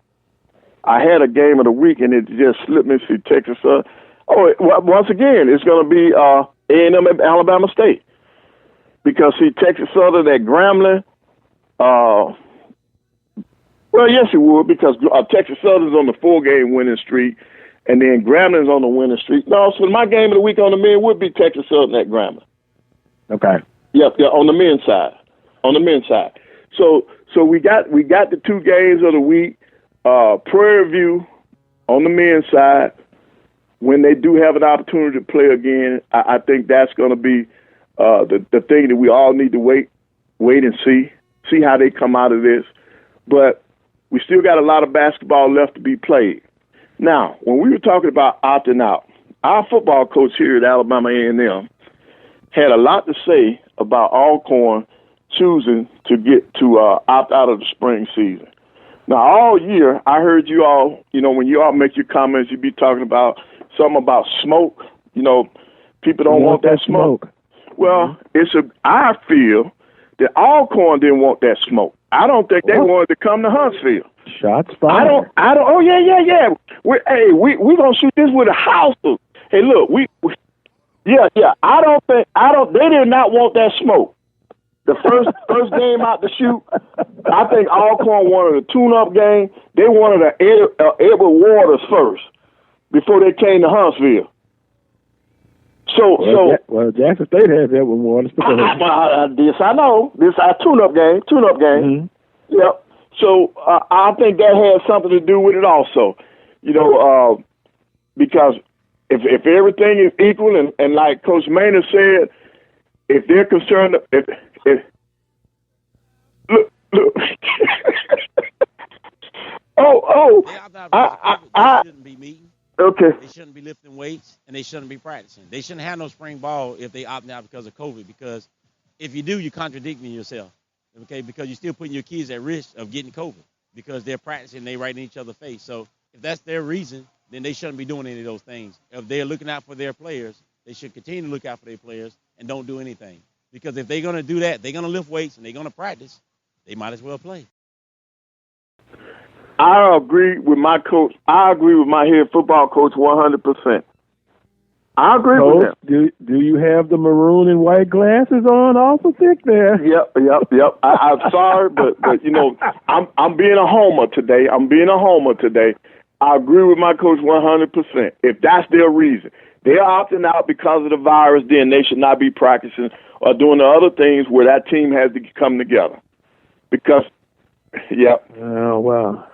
I had a game of the week, and it just slipped me. See, Texas. Once again, it's going to be A&M at Alabama State because see, Texas Southern at Grambling. Well, yes, it would because Texas Southern's on the 4-game winning streak, and then Grambling's on the winning streak. No, so my game of the week on the men would be Texas Southern at Grambling. Okay. Yep, on the men's side. So we got the 2 games of the week. Prairie View on the men's side. When they do have an opportunity to play again, I think that's going to be the thing that we all need to wait and see how they come out of this. But we still got a lot of basketball left to be played. Now, when we were talking about opting out, our football coach here at Alabama A&M had a lot to say about Alcorn choosing to get to opt out of the spring season. Now, all year, I heard you all, when you all make your comments, you be talking about something about smoke. People don't want that smoke. Well, I feel that Alcorn didn't want that smoke. I don't think they wanted to come to Huntsville. Shots fired. I don't. Oh yeah. We gonna shoot this with a house. Hey, look, yeah. They did not want that smoke. The first game out to shoot, I think Alcorn wanted a tune-up game. They wanted an Edward Waters first before they came to Huntsville. Well, Jackson State has Edward Waters. This I know. This our tune-up game. Mm-hmm. Yep. So I think that has something to do with it also. Because if everything is equal and like Coach Maynard said, if they're concerned, if look. They shouldn't be meeting. Okay. They shouldn't be lifting weights, and they shouldn't be practicing. They shouldn't have no spring ball if they opt out because of COVID, because if you do, you're contradicting yourself, okay, because you're still putting your kids at risk of getting COVID because they're practicing, they right in each other's face. So if that's their reason, then they shouldn't be doing any of those things. If they're looking out for their players, they should continue to look out for their players and don't do anything. Because if they're going to do that, they're going to lift weights and they're going to practice, they might as well play. I agree with my coach. I agree with my head football coach 100%. I agree with him. Do you have the maroon and white glasses on? Awful thick there. Yep. I'm sorry, but I'm being a homer today. I agree with my coach 100%. If that's their reason, they're opting out because of the virus, then they should not be practicing or doing the other things where that team has to come together. Because, Oh, wow.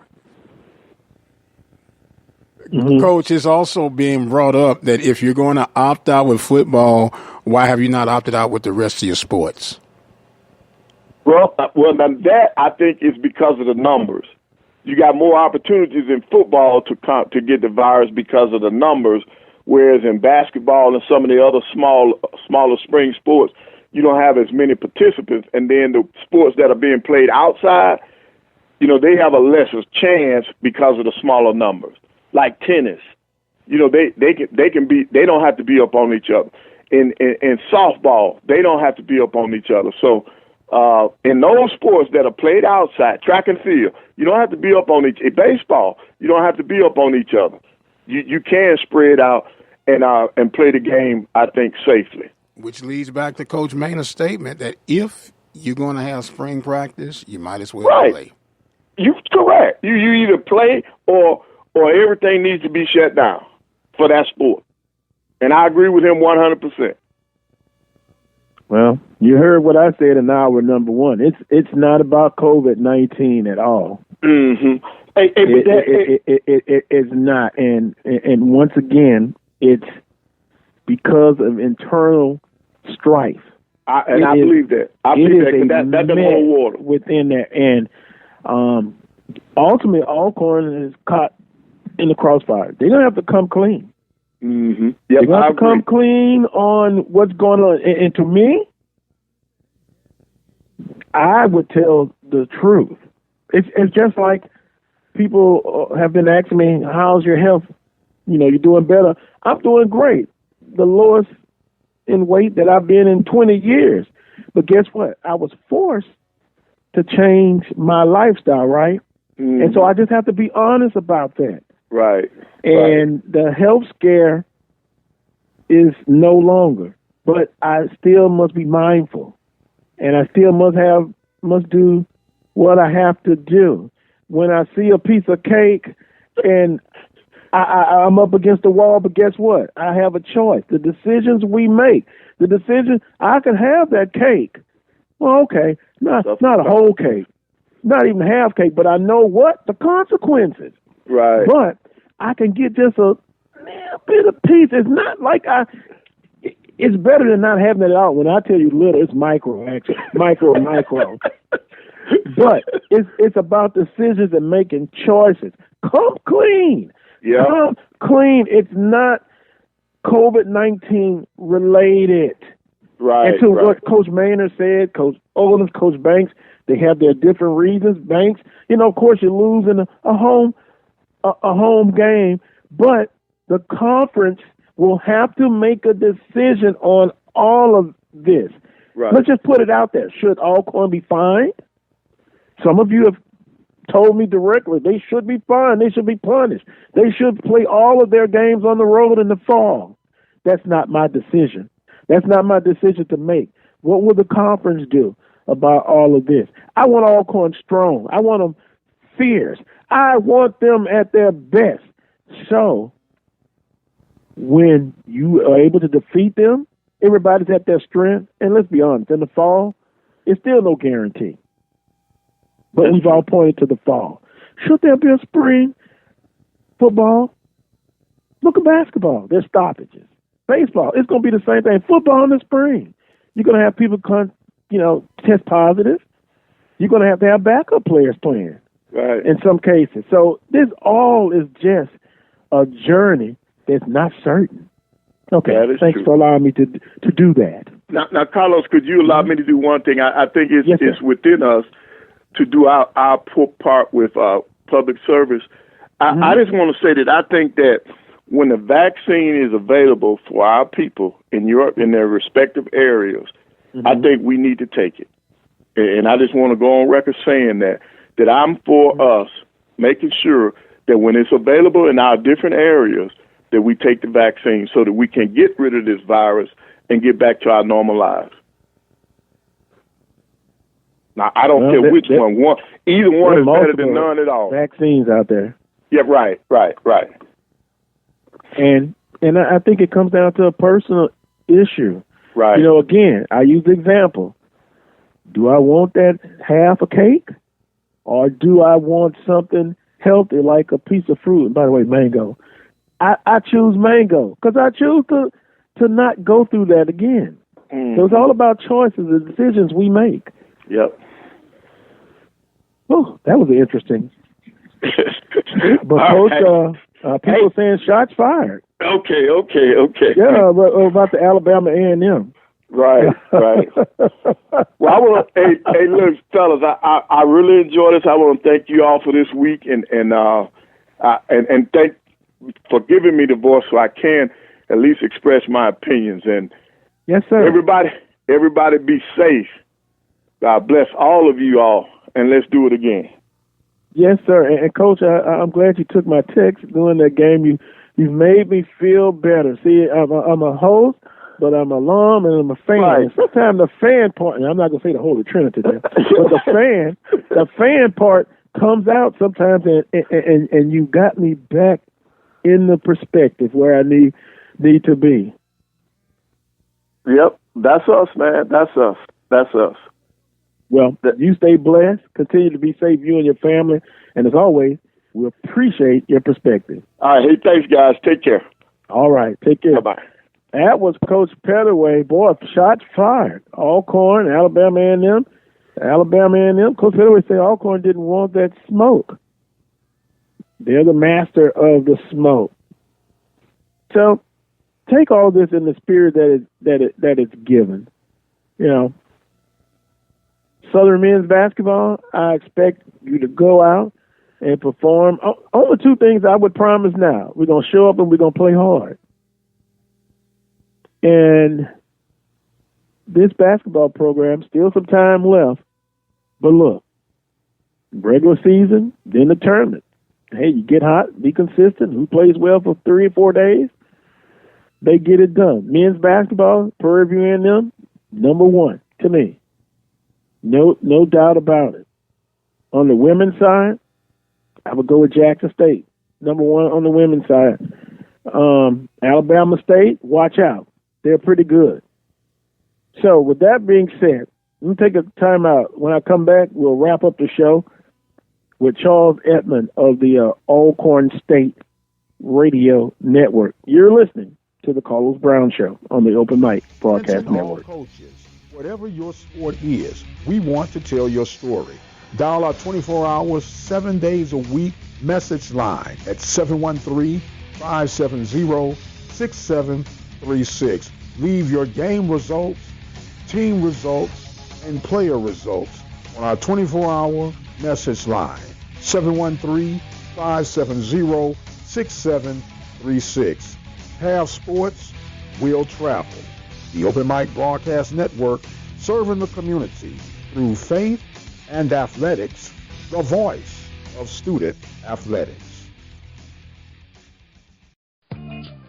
Coach, it's also being brought up that if you're going to opt out with football, why have you not opted out with the rest of your sports? Well, that I think is because of the numbers. You got more opportunities in football to get the virus because of the numbers, whereas in basketball and some of the other smaller spring sports, you don't have as many participants. And then the sports that are being played outside, they have a lesser chance because of the smaller numbers. Like tennis, they don't have to be up on each other. In softball, they don't have to be up on each other. So in those sports that are played outside, track and field, you don't have to be up on baseball, you don't have to be up on each other. You can spread out and play the game, I think, safely. Which leads back to Coach Maynard's statement that if you're going to have spring practice, you might as well play. You're correct. You either play or everything needs to be shut down for that sport. And I agree with him 100%. Well, you heard what I said in hour number one. It's not about COVID-19 at all. Mm-hmm. It's not. And once again, it's because of internal strife. I believe that. I believe that that doesn't hold water within there. And ultimately, Alcorn is caught in the crossfire. They're going to have to come clean. Mm-hmm. Yep, They're going to have to come clean on what's going on. And to me, I would tell the truth. It's just like people have been asking me, how's your health? You're doing better. I'm doing great. The lowest in weight that I've been in 20 years. But guess what? I was forced to change my lifestyle, right? Mm-hmm. And so I just have to be honest about that. Right. And the health scare is no longer. But I still must be mindful. And I still must do what I have to do. When I see a piece of cake and I'm up against the wall, but guess what? I have a choice. The decisions we make, I can have that cake. Well, okay, not a whole cake, not even half cake, but I know what? The consequences. Right. But I can get just a little bit of piece. It's not like it's better than not having it out. When I tell you little, it's micro, actually. Micro. But it's about decisions and making choices. Come clean. Yeah. Come clean. It's not COVID-19 related. Right. And to what Coach Maynard said, Coach Owens, Coach Banks, they have their different reasons. Banks, of course, you're losing a home game, but the conference will have to make a decision on all of this. Right. Let's just put it out there. Should Alcorn be fined? Some of you have told me directly they should be fined. They should be punished. They should play all of their games on the road in the fall. That's not my decision. That's not my decision to make. What will the conference do about all of this? I want Alcorn strong. I want them fierce. I want them at their best. So when you are able to defeat them, everybody's at their strength. And let's be honest, in the fall, it's still no guarantee. But we've all pointed to the fall. Should there be a spring football? Look at basketball. There's stoppages. Baseball, it's going to be the same thing. Football in the spring. You're going to have people test positive. You're going to have backup players playing. Right. In some cases. So this all is just a journey that's not certain. Okay, thanks for allowing me to do that. Now, Carlos, could you allow me to do one thing? I think it's within us to do our part with public service. I just want to say that I think that when the vaccine is available for our people in their respective areas, I think we need to take it. And I just want to go on record saying that I'm for us making sure that when it's available in our different areas, that we take the vaccine so that we can get rid of this virus and get back to our normal lives. Now, I don't care which one. Either one is better than none at all. Vaccines out there. Yeah, right. And I think it comes down to a personal issue. Right. You know, again, I use the example. Do I want that half a cake? Or do I want something healthy like a piece of fruit? And by the way, mango. I choose mango because I choose to not go through that again. Mm-hmm. So it's all about choices and decisions we make. Yep. Oh, that was interesting. But Coach, people saying shots fired. Okay. Yeah, about the Alabama A&M. Right. Well, I want to, hey, look, fellas, I really enjoyed this. I want to thank you all for this week, and thank for giving me the voice so I can at least express my opinions. And yes, sir. Everybody, be safe. God bless all of you all, and let's do it again. Yes, sir. And Coach, I'm glad you took my text during that game. You've made me feel better. See, I'm a host, but I'm an alum and I'm a fan. Right. And sometimes the fan part, and I'm not going to say the Holy Trinity there, but the fan part comes out sometimes, and you got me back in the perspective where I need to be. Yep, that's us, man. That's us. Well, you stay blessed. Continue to be safe, you and your family. And as always, we appreciate your perspective. All right. Hey, thanks, guys. Take care. All right. Take care. Bye-bye. That was Coach Pettaway. Boy, shots fired. Alcorn, Alabama A&M. Coach Pettaway said Alcorn didn't want that smoke. They're the master of the smoke. So take all this in the spirit that it's given. You know, Southern men's basketball, I expect you to go out and perform. Only two things I would promise now. We're going to show up and we're going to play hard. And this basketball program, still some time left. But look, regular season, then the tournament. Hey, you get hot, be consistent. Who plays well for 3 or 4 days? They get it done. Men's basketball, Prairie View A&M, number one to me. No doubt about it. On the women's side, I would go with Jackson State, number one on the women's side. Alabama State, watch out. They're pretty good. So with that being said, let me take a time out. When I come back, we'll wrap up the show with Charles Edmond of the Alcorn State Radio Network. You're listening to the Carlos Brown Show on the Open Mic Broadcast Network. Coaches, whatever your sport is, we want to tell your story. Dial our 24 hours, 7 days a week message line at 713-570-6736. Leave your game results, team results, and player results on our 24-hour message line, 713-570-6736. Have sports, we'll travel. The Open Mic Broadcast Network, serving the community through faith and athletics, the voice of student athletics.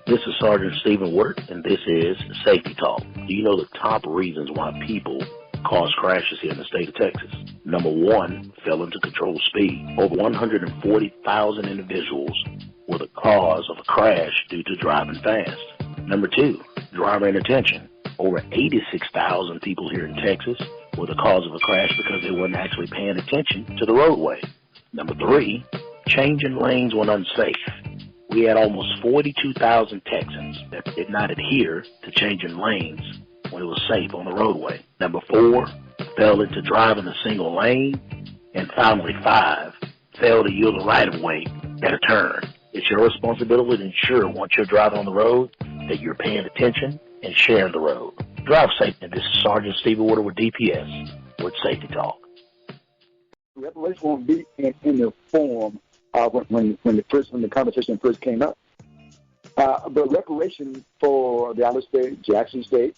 This is Sergeant Stephen Wirt, and this is Safety Talk. Do you know the top reasons why people cause crashes here in the state of Texas? Number one, failure to control speed. Over 140,000 individuals were the cause of a crash due to driving fast. Number two, driver inattention. Over 86,000 people here in Texas were the cause of a crash because they weren't actually paying attention to the roadway. Number three, changing lanes when unsafe. We had almost 42,000 Texans that did not adhere to changing lanes when it was safe on the roadway. Number four, failure to drive in a single lane. And finally, five, failure to yield the right-of-way at a turn. It's your responsibility to ensure once you're driving on the road that you're paying attention and sharing the road. Drive safe. And this is Sergeant Stephen Water with DPS with Safety Talk. Reparation won't be in the form when the conversation first came up. But reparation for the Iowa State, Jackson State,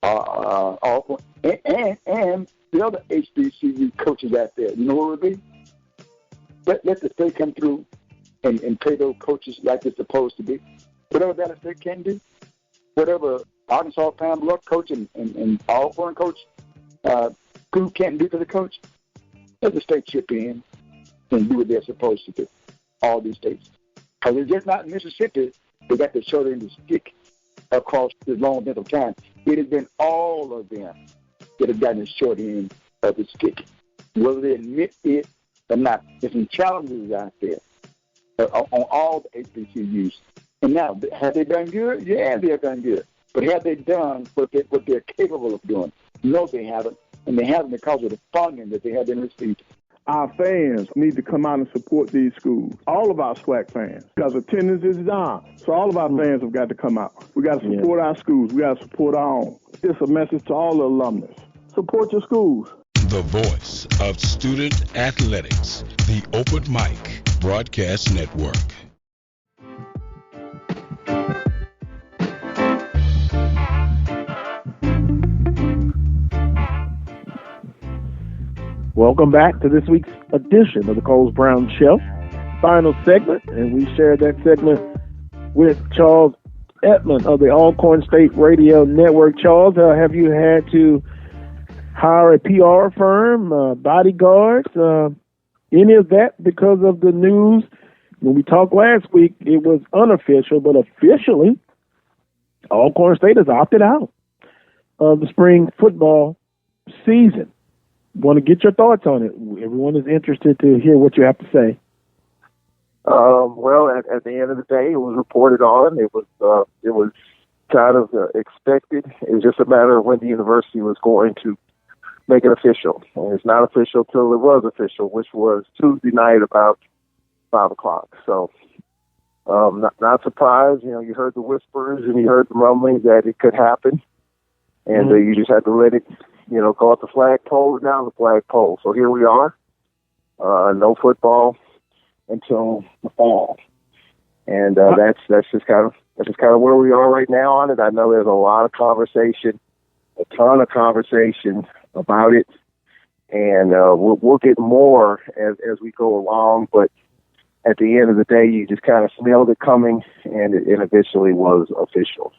Alcorn, and the other HBCU coaches out there, you know what it would be? let the state come through and pay those coaches like they're supposed to be. Whatever Dallas State can do, whatever Arkansas Pine coach and Auburn coach who can't do for the coach, let the state chip in and do what they're supposed to do. All these states. Because it's just not in Mississippi, they got the shoulder and the stick across this long length of time. It has been all of them that have gotten the short end of the stick. Whether they admit it or not, there's some challenges out there on all the HBCUs. And now, have they done good? Yeah, they have done good. But have they done what they're capable of doing? No, they haven't. And they haven't because of the funding that they have been receiving. Our fans need to come out and support these schools. All of our SWAC fans, because attendance is down. So all of our fans have got to come out. We got to support our schools. We got to support our own. It's a message to all the alumnus. Support your schools. The voice of student athletics, the Open Mic Broadcast Network. Welcome back to this week's edition of the Coles Brown Show. Final segment, and we shared that segment with Charles Espn of the Alcorn State Radio Network. Charles, have you had to hire a PR firm, bodyguards, any of that because of the news? When we talked last week, it was unofficial, but officially, Alcorn State has opted out of the spring football season. Want to get your thoughts on it. Everyone is interested to hear what you have to say. Well, at the end of the day, it was reported on. It was kind of expected. It was just a matter of when the university was going to make it official. And it's not official till it was official, which was Tuesday night about 5 o'clock. So, not surprised. You know, you heard the whispers and you heard the rumblings that it could happen, and you just had to let it, go up the flagpole and down the flagpole. So here we are. No football until the fall, and that's just kind of where we are right now on it. I know there's a lot of conversation, a ton of conversation about it, and we'll get more as we go along. But at the end of the day, you just kind of smelled it coming, and it eventually was official.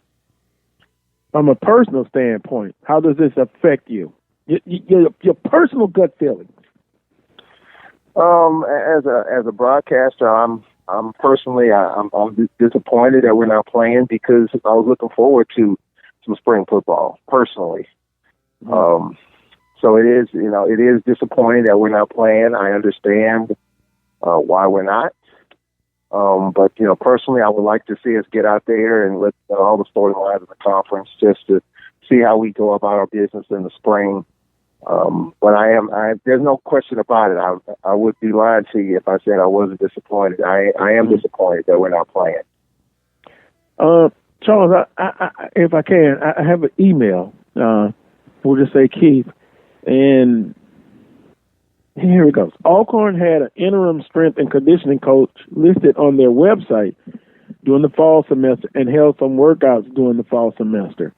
From a personal standpoint, how does this affect you? Your personal gut feeling. As a broadcaster, I'm personally I'm disappointed that we're not playing because I was looking forward to some spring football personally. So it is disappointing that we're not playing. I understand why we're not. But personally, I would like to see us get out there and let all the storylines of the conference just to see how we go about our business in the spring. But there's no question about it. I would be lying to you if I said I wasn't disappointed. I am disappointed that we're not playing. Charles, I if I can, I have an email. We'll just say Keith, and here it goes. Alcorn had an interim strength and conditioning coach listed on their website during the fall semester and held some workouts during the fall semester.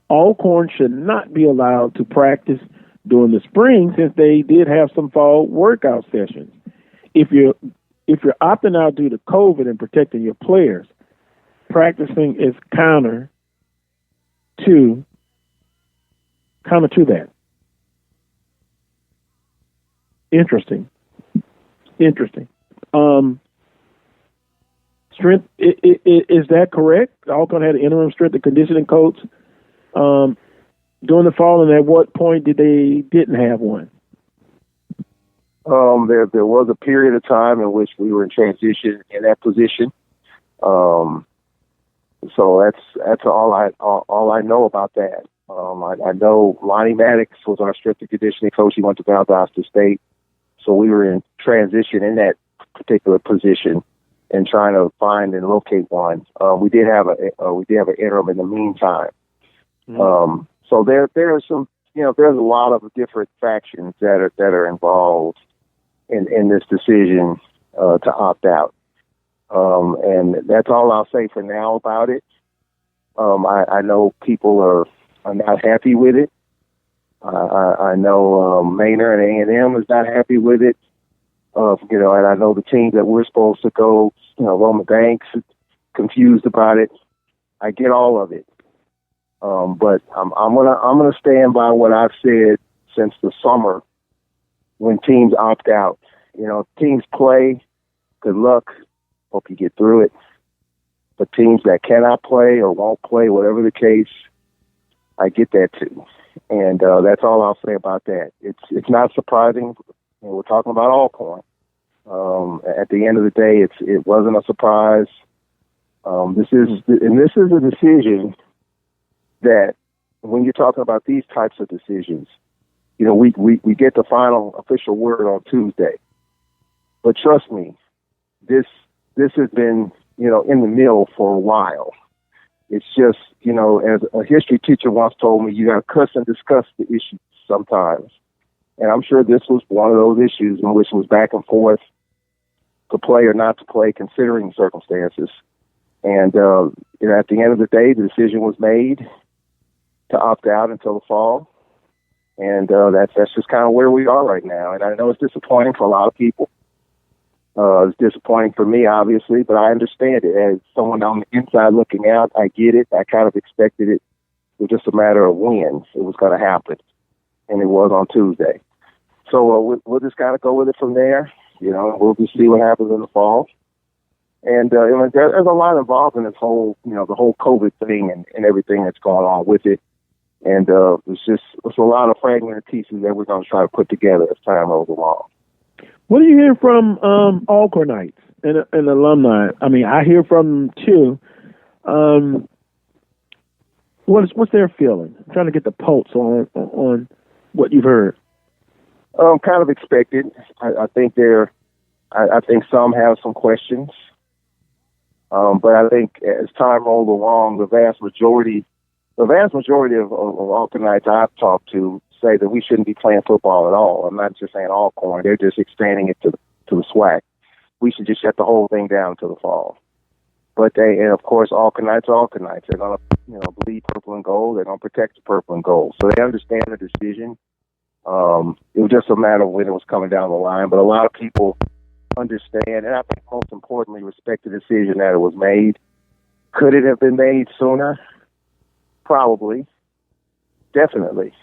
Alcorn should not be allowed to practice during the spring since they did have some fall workout sessions. If you're opting out due to COVID and protecting your players, practicing is counter to that. Interesting. Strength, is that correct? Alcorn had an interim strength and conditioning coach during the fall, and at what point didn't have one? There was a period of time in which we were in transition in that position. So that's all I know about that. I know Lonnie Maddox was our strength and conditioning coach. He went to Valdosta State. So we were in transition in that particular position and trying to find and locate one. We did have an interim in the meantime. So there are some, there's a lot of different factions that are involved in this decision to opt out. And that's all I'll say for now about it. I know people are not happy with it. I know Maynard and A&M is not happy with it. and I know the teams that we're supposed to go, roam the banks, confused about it. I get all of it. But I'm gonna stand by what I've said since the summer when teams opt out. Teams play. Good luck. Hope you get through it. But teams that cannot play or won't play, whatever the case, I get that too. And that's all I'll say about that. It's not surprising. We're talking about Alcorn. At the end of the day, it wasn't a surprise. This is a decision that, when you're talking about these types of decisions, we get the final official word on Tuesday. But trust me, this has been, in the mill for a while. It's just, as a history teacher once told me, you got to cuss and discuss the issues sometimes. And I'm sure this was one of those issues in which it was back and forth to play or not to play, considering circumstances. And, at the end of the day, the decision was made to opt out until the fall. And that's just kind of where we are right now. And I know it's disappointing for a lot of people. It's disappointing for me, obviously, but I understand it. As someone on the inside looking out, I get it. I kind of expected it. It was just a matter of when it was going to happen. And it was on Tuesday. So we'll just kind of go with it from there. We'll just see what happens in the fall. And there's a lot involved in this whole, the whole COVID thing and everything that's going on with it. And it's a lot of fragmented pieces that we're going to try to put together as time rolls along. What do you hear from Alcornites and alumni? I mean, I hear from them too. What's their feeling? I'm trying to get the pulse on what you've heard. Kind of expected. I think I think some have some questions. But I think as time rolls along, the vast majority of Alcornites I've talked to say that we shouldn't be playing football at all. I'm not just saying Alcorn; they're just expanding it to the SWAC. We should just shut the whole thing down until the fall. But and of course, Alcornites are Alcornites. They're gonna, bleed purple and gold. They're gonna protect the purple and gold. So they understand the decision. It was just a matter of when it was coming down the line. But a lot of people understand, and I think most importantly, respect the decision that it was made. Could it have been made sooner? Probably. Definitely.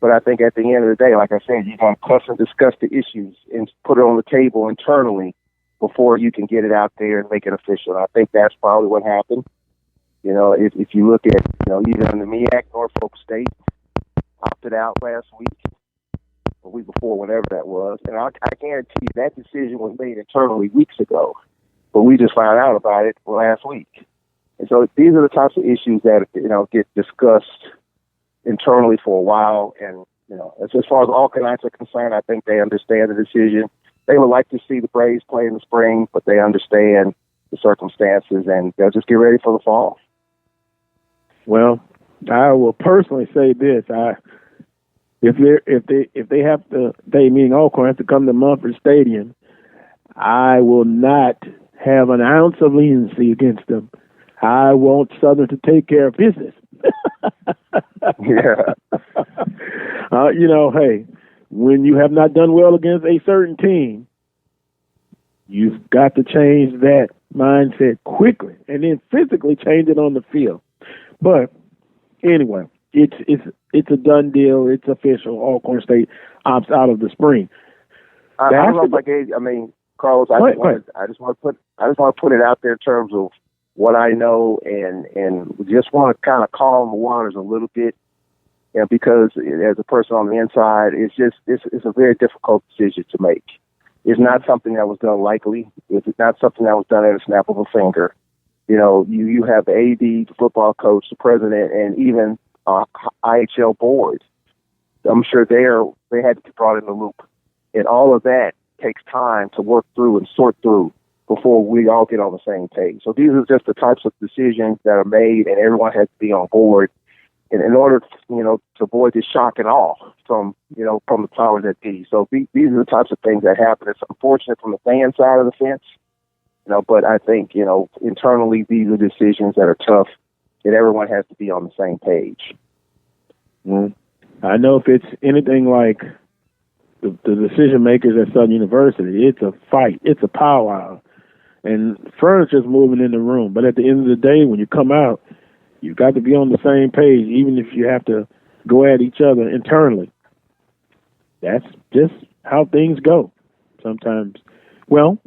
But I think at the end of the day, like I said, you're going to cuss and discuss the issues and put it on the table internally before you can get it out there and make it official. And I think that's probably what happened. If you look at, either in the MEAC, Norfolk State opted out last week, or week before, whatever that was. And I guarantee you that decision was made internally weeks ago, but we just found out about it last week. And so these are the types of issues that, get discussed internally for a while. And, as far as Alcornites are concerned, I think they understand the decision. They would like to see the Braves play in the spring, but they understand the circumstances, and they'll just get ready for the fall. Well, I will personally say this: if they have to, they meaning Alcorn have to come to Mumford Stadium, I will not have an ounce of leniency against them. I want Southern to take care of business. Yeah. Hey, when you have not done well against a certain team, you've got to change that mindset quickly and then physically change it on the field. But anyway, it's a done deal. It's official. Alcorn State opts out of the spring. I don't know if I gave. I mean, Carlos, I just want to put it out there in terms of what I know, and just want to kind of calm the waters a little bit. Because as a person on the inside, it's a very difficult decision to make. It's not something that was done lightly. It's not something that was done at a snap of a finger. You have the AD, the football coach, the president, and even IHL board. I'm sure they had to be brought in the loop. And all of that takes time to work through and sort through before we all get on the same page. So these are just the types of decisions that are made, and everyone has to be on board. And in order, to avoid this shock and awe from the powers that be. So these are the types of things that happen. It's unfortunate from the fan side of the fence, but I think, internally, these are decisions that are tough, and everyone has to be on the same page. I know if it's anything like the decision makers at Southern University. It's a fight. It's a powwow. And furniture's moving in the room. But at the end of the day, when you come out, you've got to be on the same page, even if you have to go at each other internally. That's just how things go sometimes. Well,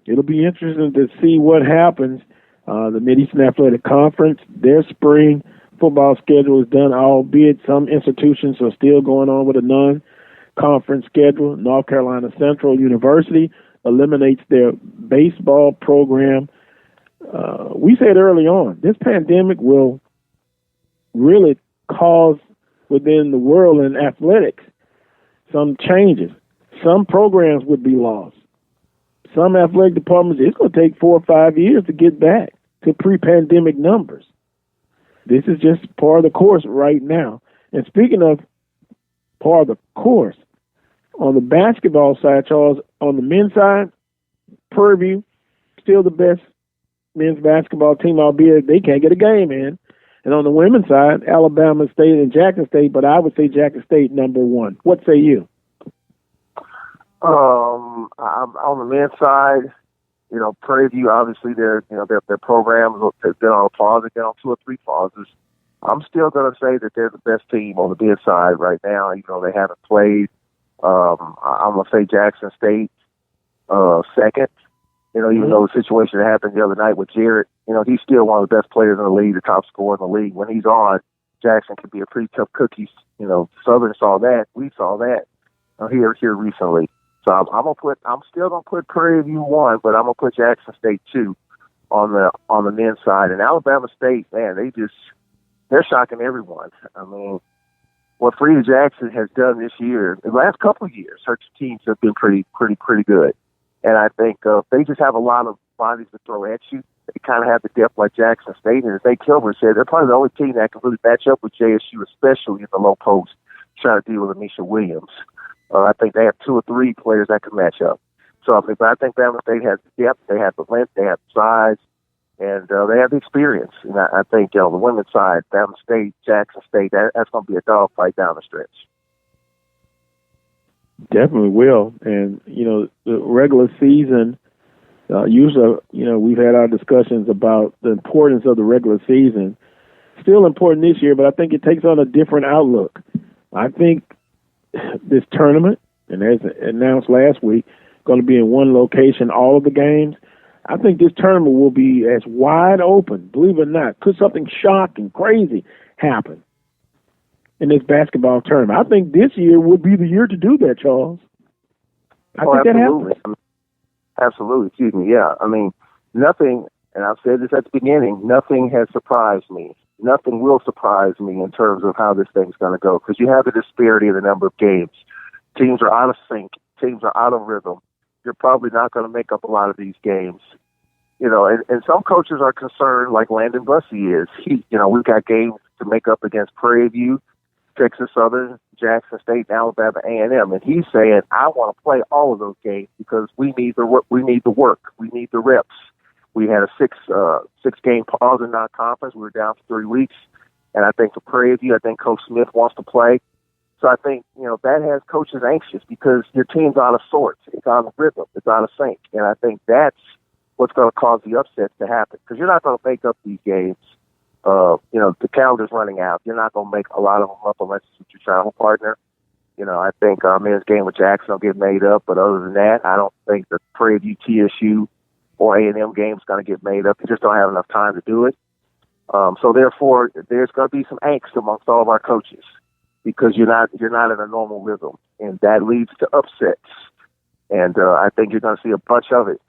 it'll be interesting to see what happens. The Mid-Eastern Athletic Conference, their spring football schedule is done, albeit some institutions are still going on with a non-conference schedule. North Carolina Central University eliminates their baseball program. We said early on, this pandemic will really cause within the world in athletics some changes. Some programs would be lost. Some athletic departments, it's going to take 4 or 5 years to get back to pre-pandemic numbers. This is just part of the course right now. And speaking of part of the course, on the basketball side, Charles, on the men's side, Prairie View, still the best men's basketball team, albeit they can't get a game in. And on the women's side, Alabama State and Jackson State, but I would say Jackson State number one. What say you? On the men's side, Prairie View, obviously their programs have been on a pause. They've been on 2 or 3 pauses. I'm still going to say that they're the best team on the men's side right now. They haven't played. I'm going to say Jackson State second. Even though the situation that happened the other night with Jarrett, he's still one of the best players in the league, the top scorer in the league. When he's on, Jackson can be a pretty tough cookie. Southern saw that. We saw that here recently. So I'm still gonna put Prairie View 1, but I'm gonna put Jackson State 2 on the men's side. And Alabama State, man, they're shocking everyone. I mean, what Frida Jackson has done this year, the last couple of years, her teams have been pretty good. And I think they just have a lot of bodies to throw at you. They kind of have the depth like Jackson State. And as Nate Kilmer said, they're probably the only team that can really match up with JSU, especially in the low post, trying to deal with Amisha Williams. I think they have 2 or 3 players that can match up. So I think Alabama State has the depth, they have the length, they have the size, and they have the experience. And I think the women's side, Alabama State, Jackson State, that's going to be a dogfight down the stretch. Definitely will. And, the regular season, usually, we've had our discussions about the importance of the regular season. Still important this year, but I think it takes on a different outlook. I think this tournament, and as announced last week, going to be in one location, all of the games. I think this tournament will be as wide open, believe it or not. Could something shocking, crazy happen in this basketball tournament? I think this year would be the year to do that, Charles. I think that happens. Absolutely. Excuse me. Yeah. I mean, nothing, and I've said this at the beginning, nothing has surprised me. Nothing will surprise me in terms of how this thing's going to go, because you have the disparity in the number of games. Teams are out of sync. Teams are out of rhythm. You're probably not going to make up a lot of these games. And some coaches are concerned, like Landon Bussey is. We've got games to make up against Prairie View, Texas Southern, Jackson State, and Alabama A&M. And he's saying, I want to play all of those games because we need the work. We need the reps. We had a six game pause in non-conference. We were down for 3 weeks. And I think for Prairie View, I think Coach Smith wants to play. So I think, that has coaches anxious because your team's out of sorts. It's out of rhythm. It's out of sync. And I think that's what's going to cause the upsets to happen, because you're not going to make up these games. The calendar's running out. You're not going to make a lot of them up unless it's with your travel partner. I think men's game with Jackson will get made up. But other than that, I don't think the Prairie View TSU or A&M game is going to get made up. They just don't have enough time to do it. So therefore, there's going to be some angst amongst all of our coaches because you're not in a normal rhythm, and that leads to upsets. And I think you're going to see a bunch of it.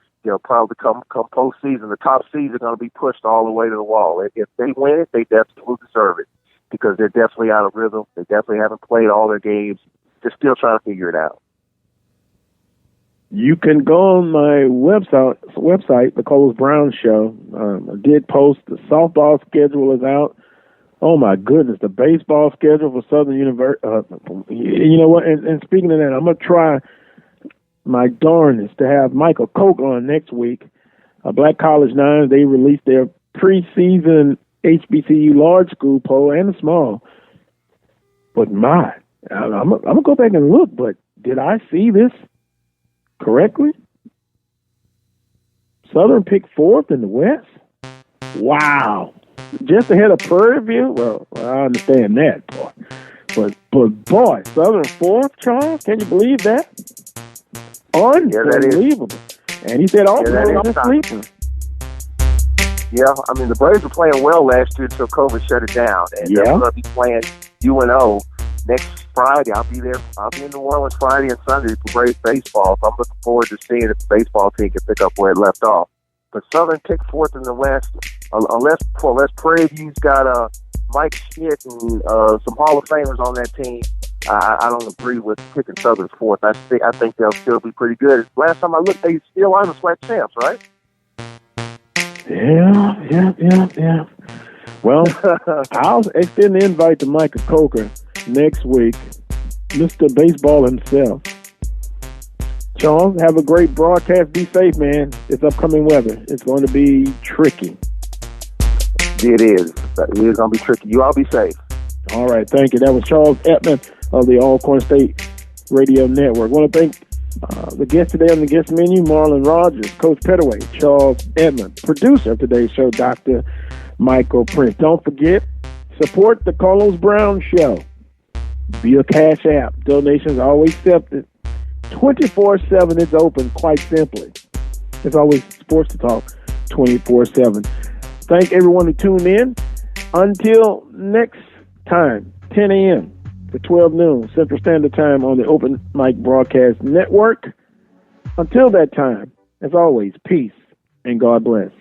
Probably come postseason, the top seeds are going to be pushed all the way to the wall. If they win it, they definitely deserve it because they're definitely out of rhythm. They definitely haven't played all their games. They're still trying to figure it out. You can go on my website, The Coles Brown Show. I did post the softball schedule is out. Oh, my goodness, the baseball schedule for Southern University. You know what? And speaking of that, I'm going to try my darndest to have Michael Koch on next week. Black College Nines, they released their preseason HBCU large school poll and the small. But I'm going to go back and look, but Did I see this correctly? Southern picked 4th in the West? Wow. Just ahead of Prairie View? Well, I understand that, boy. But boy, Southern 4th, Charles? Can you believe that? Unbelievable. And he said, I'm sleeping. Yeah, I mean, the Braves were playing well last year until COVID shut it down. And they're going to be playing UNO next Friday. I'll be there. I'll be in New Orleans Friday and Sunday for Braves baseball. So I'm looking forward to seeing if the baseball team can pick up where it left off. But Southern picked 4th in the West. Unless Prairie View's got Mike Schmidt and some Hall of Famers on that team, I don't agree with picking Southern 4th. I think they'll still be pretty good. Last time I looked, they still are the SWAC champs, right? Yeah. Well, I'll extend the invite to Michael Coker next week, Mr. Baseball himself. Charles, have a great broadcast. Be safe, man. It's upcoming weather. It's going to be tricky. It is. It is going to be tricky. You all be safe. All right, thank you. That was Charles Espn of the Alcorn State Radio Network. I want to thank the guest today on the guest menu, Marlon Rogers, Coach Pettaway, Charles Espn, producer of today's show, Dr. Michael Prince. Don't forget, support the Carlos Brown Show via Cash App. Donations are always accepted. 24/7 it's open, quite simply. There's always sports to talk 24/7. Thank everyone who tuned in. Until next time, 10 a.m. to 12 noon Central Standard Time on the Open Mic Broadcast Network. Until that time, as always, peace and God bless.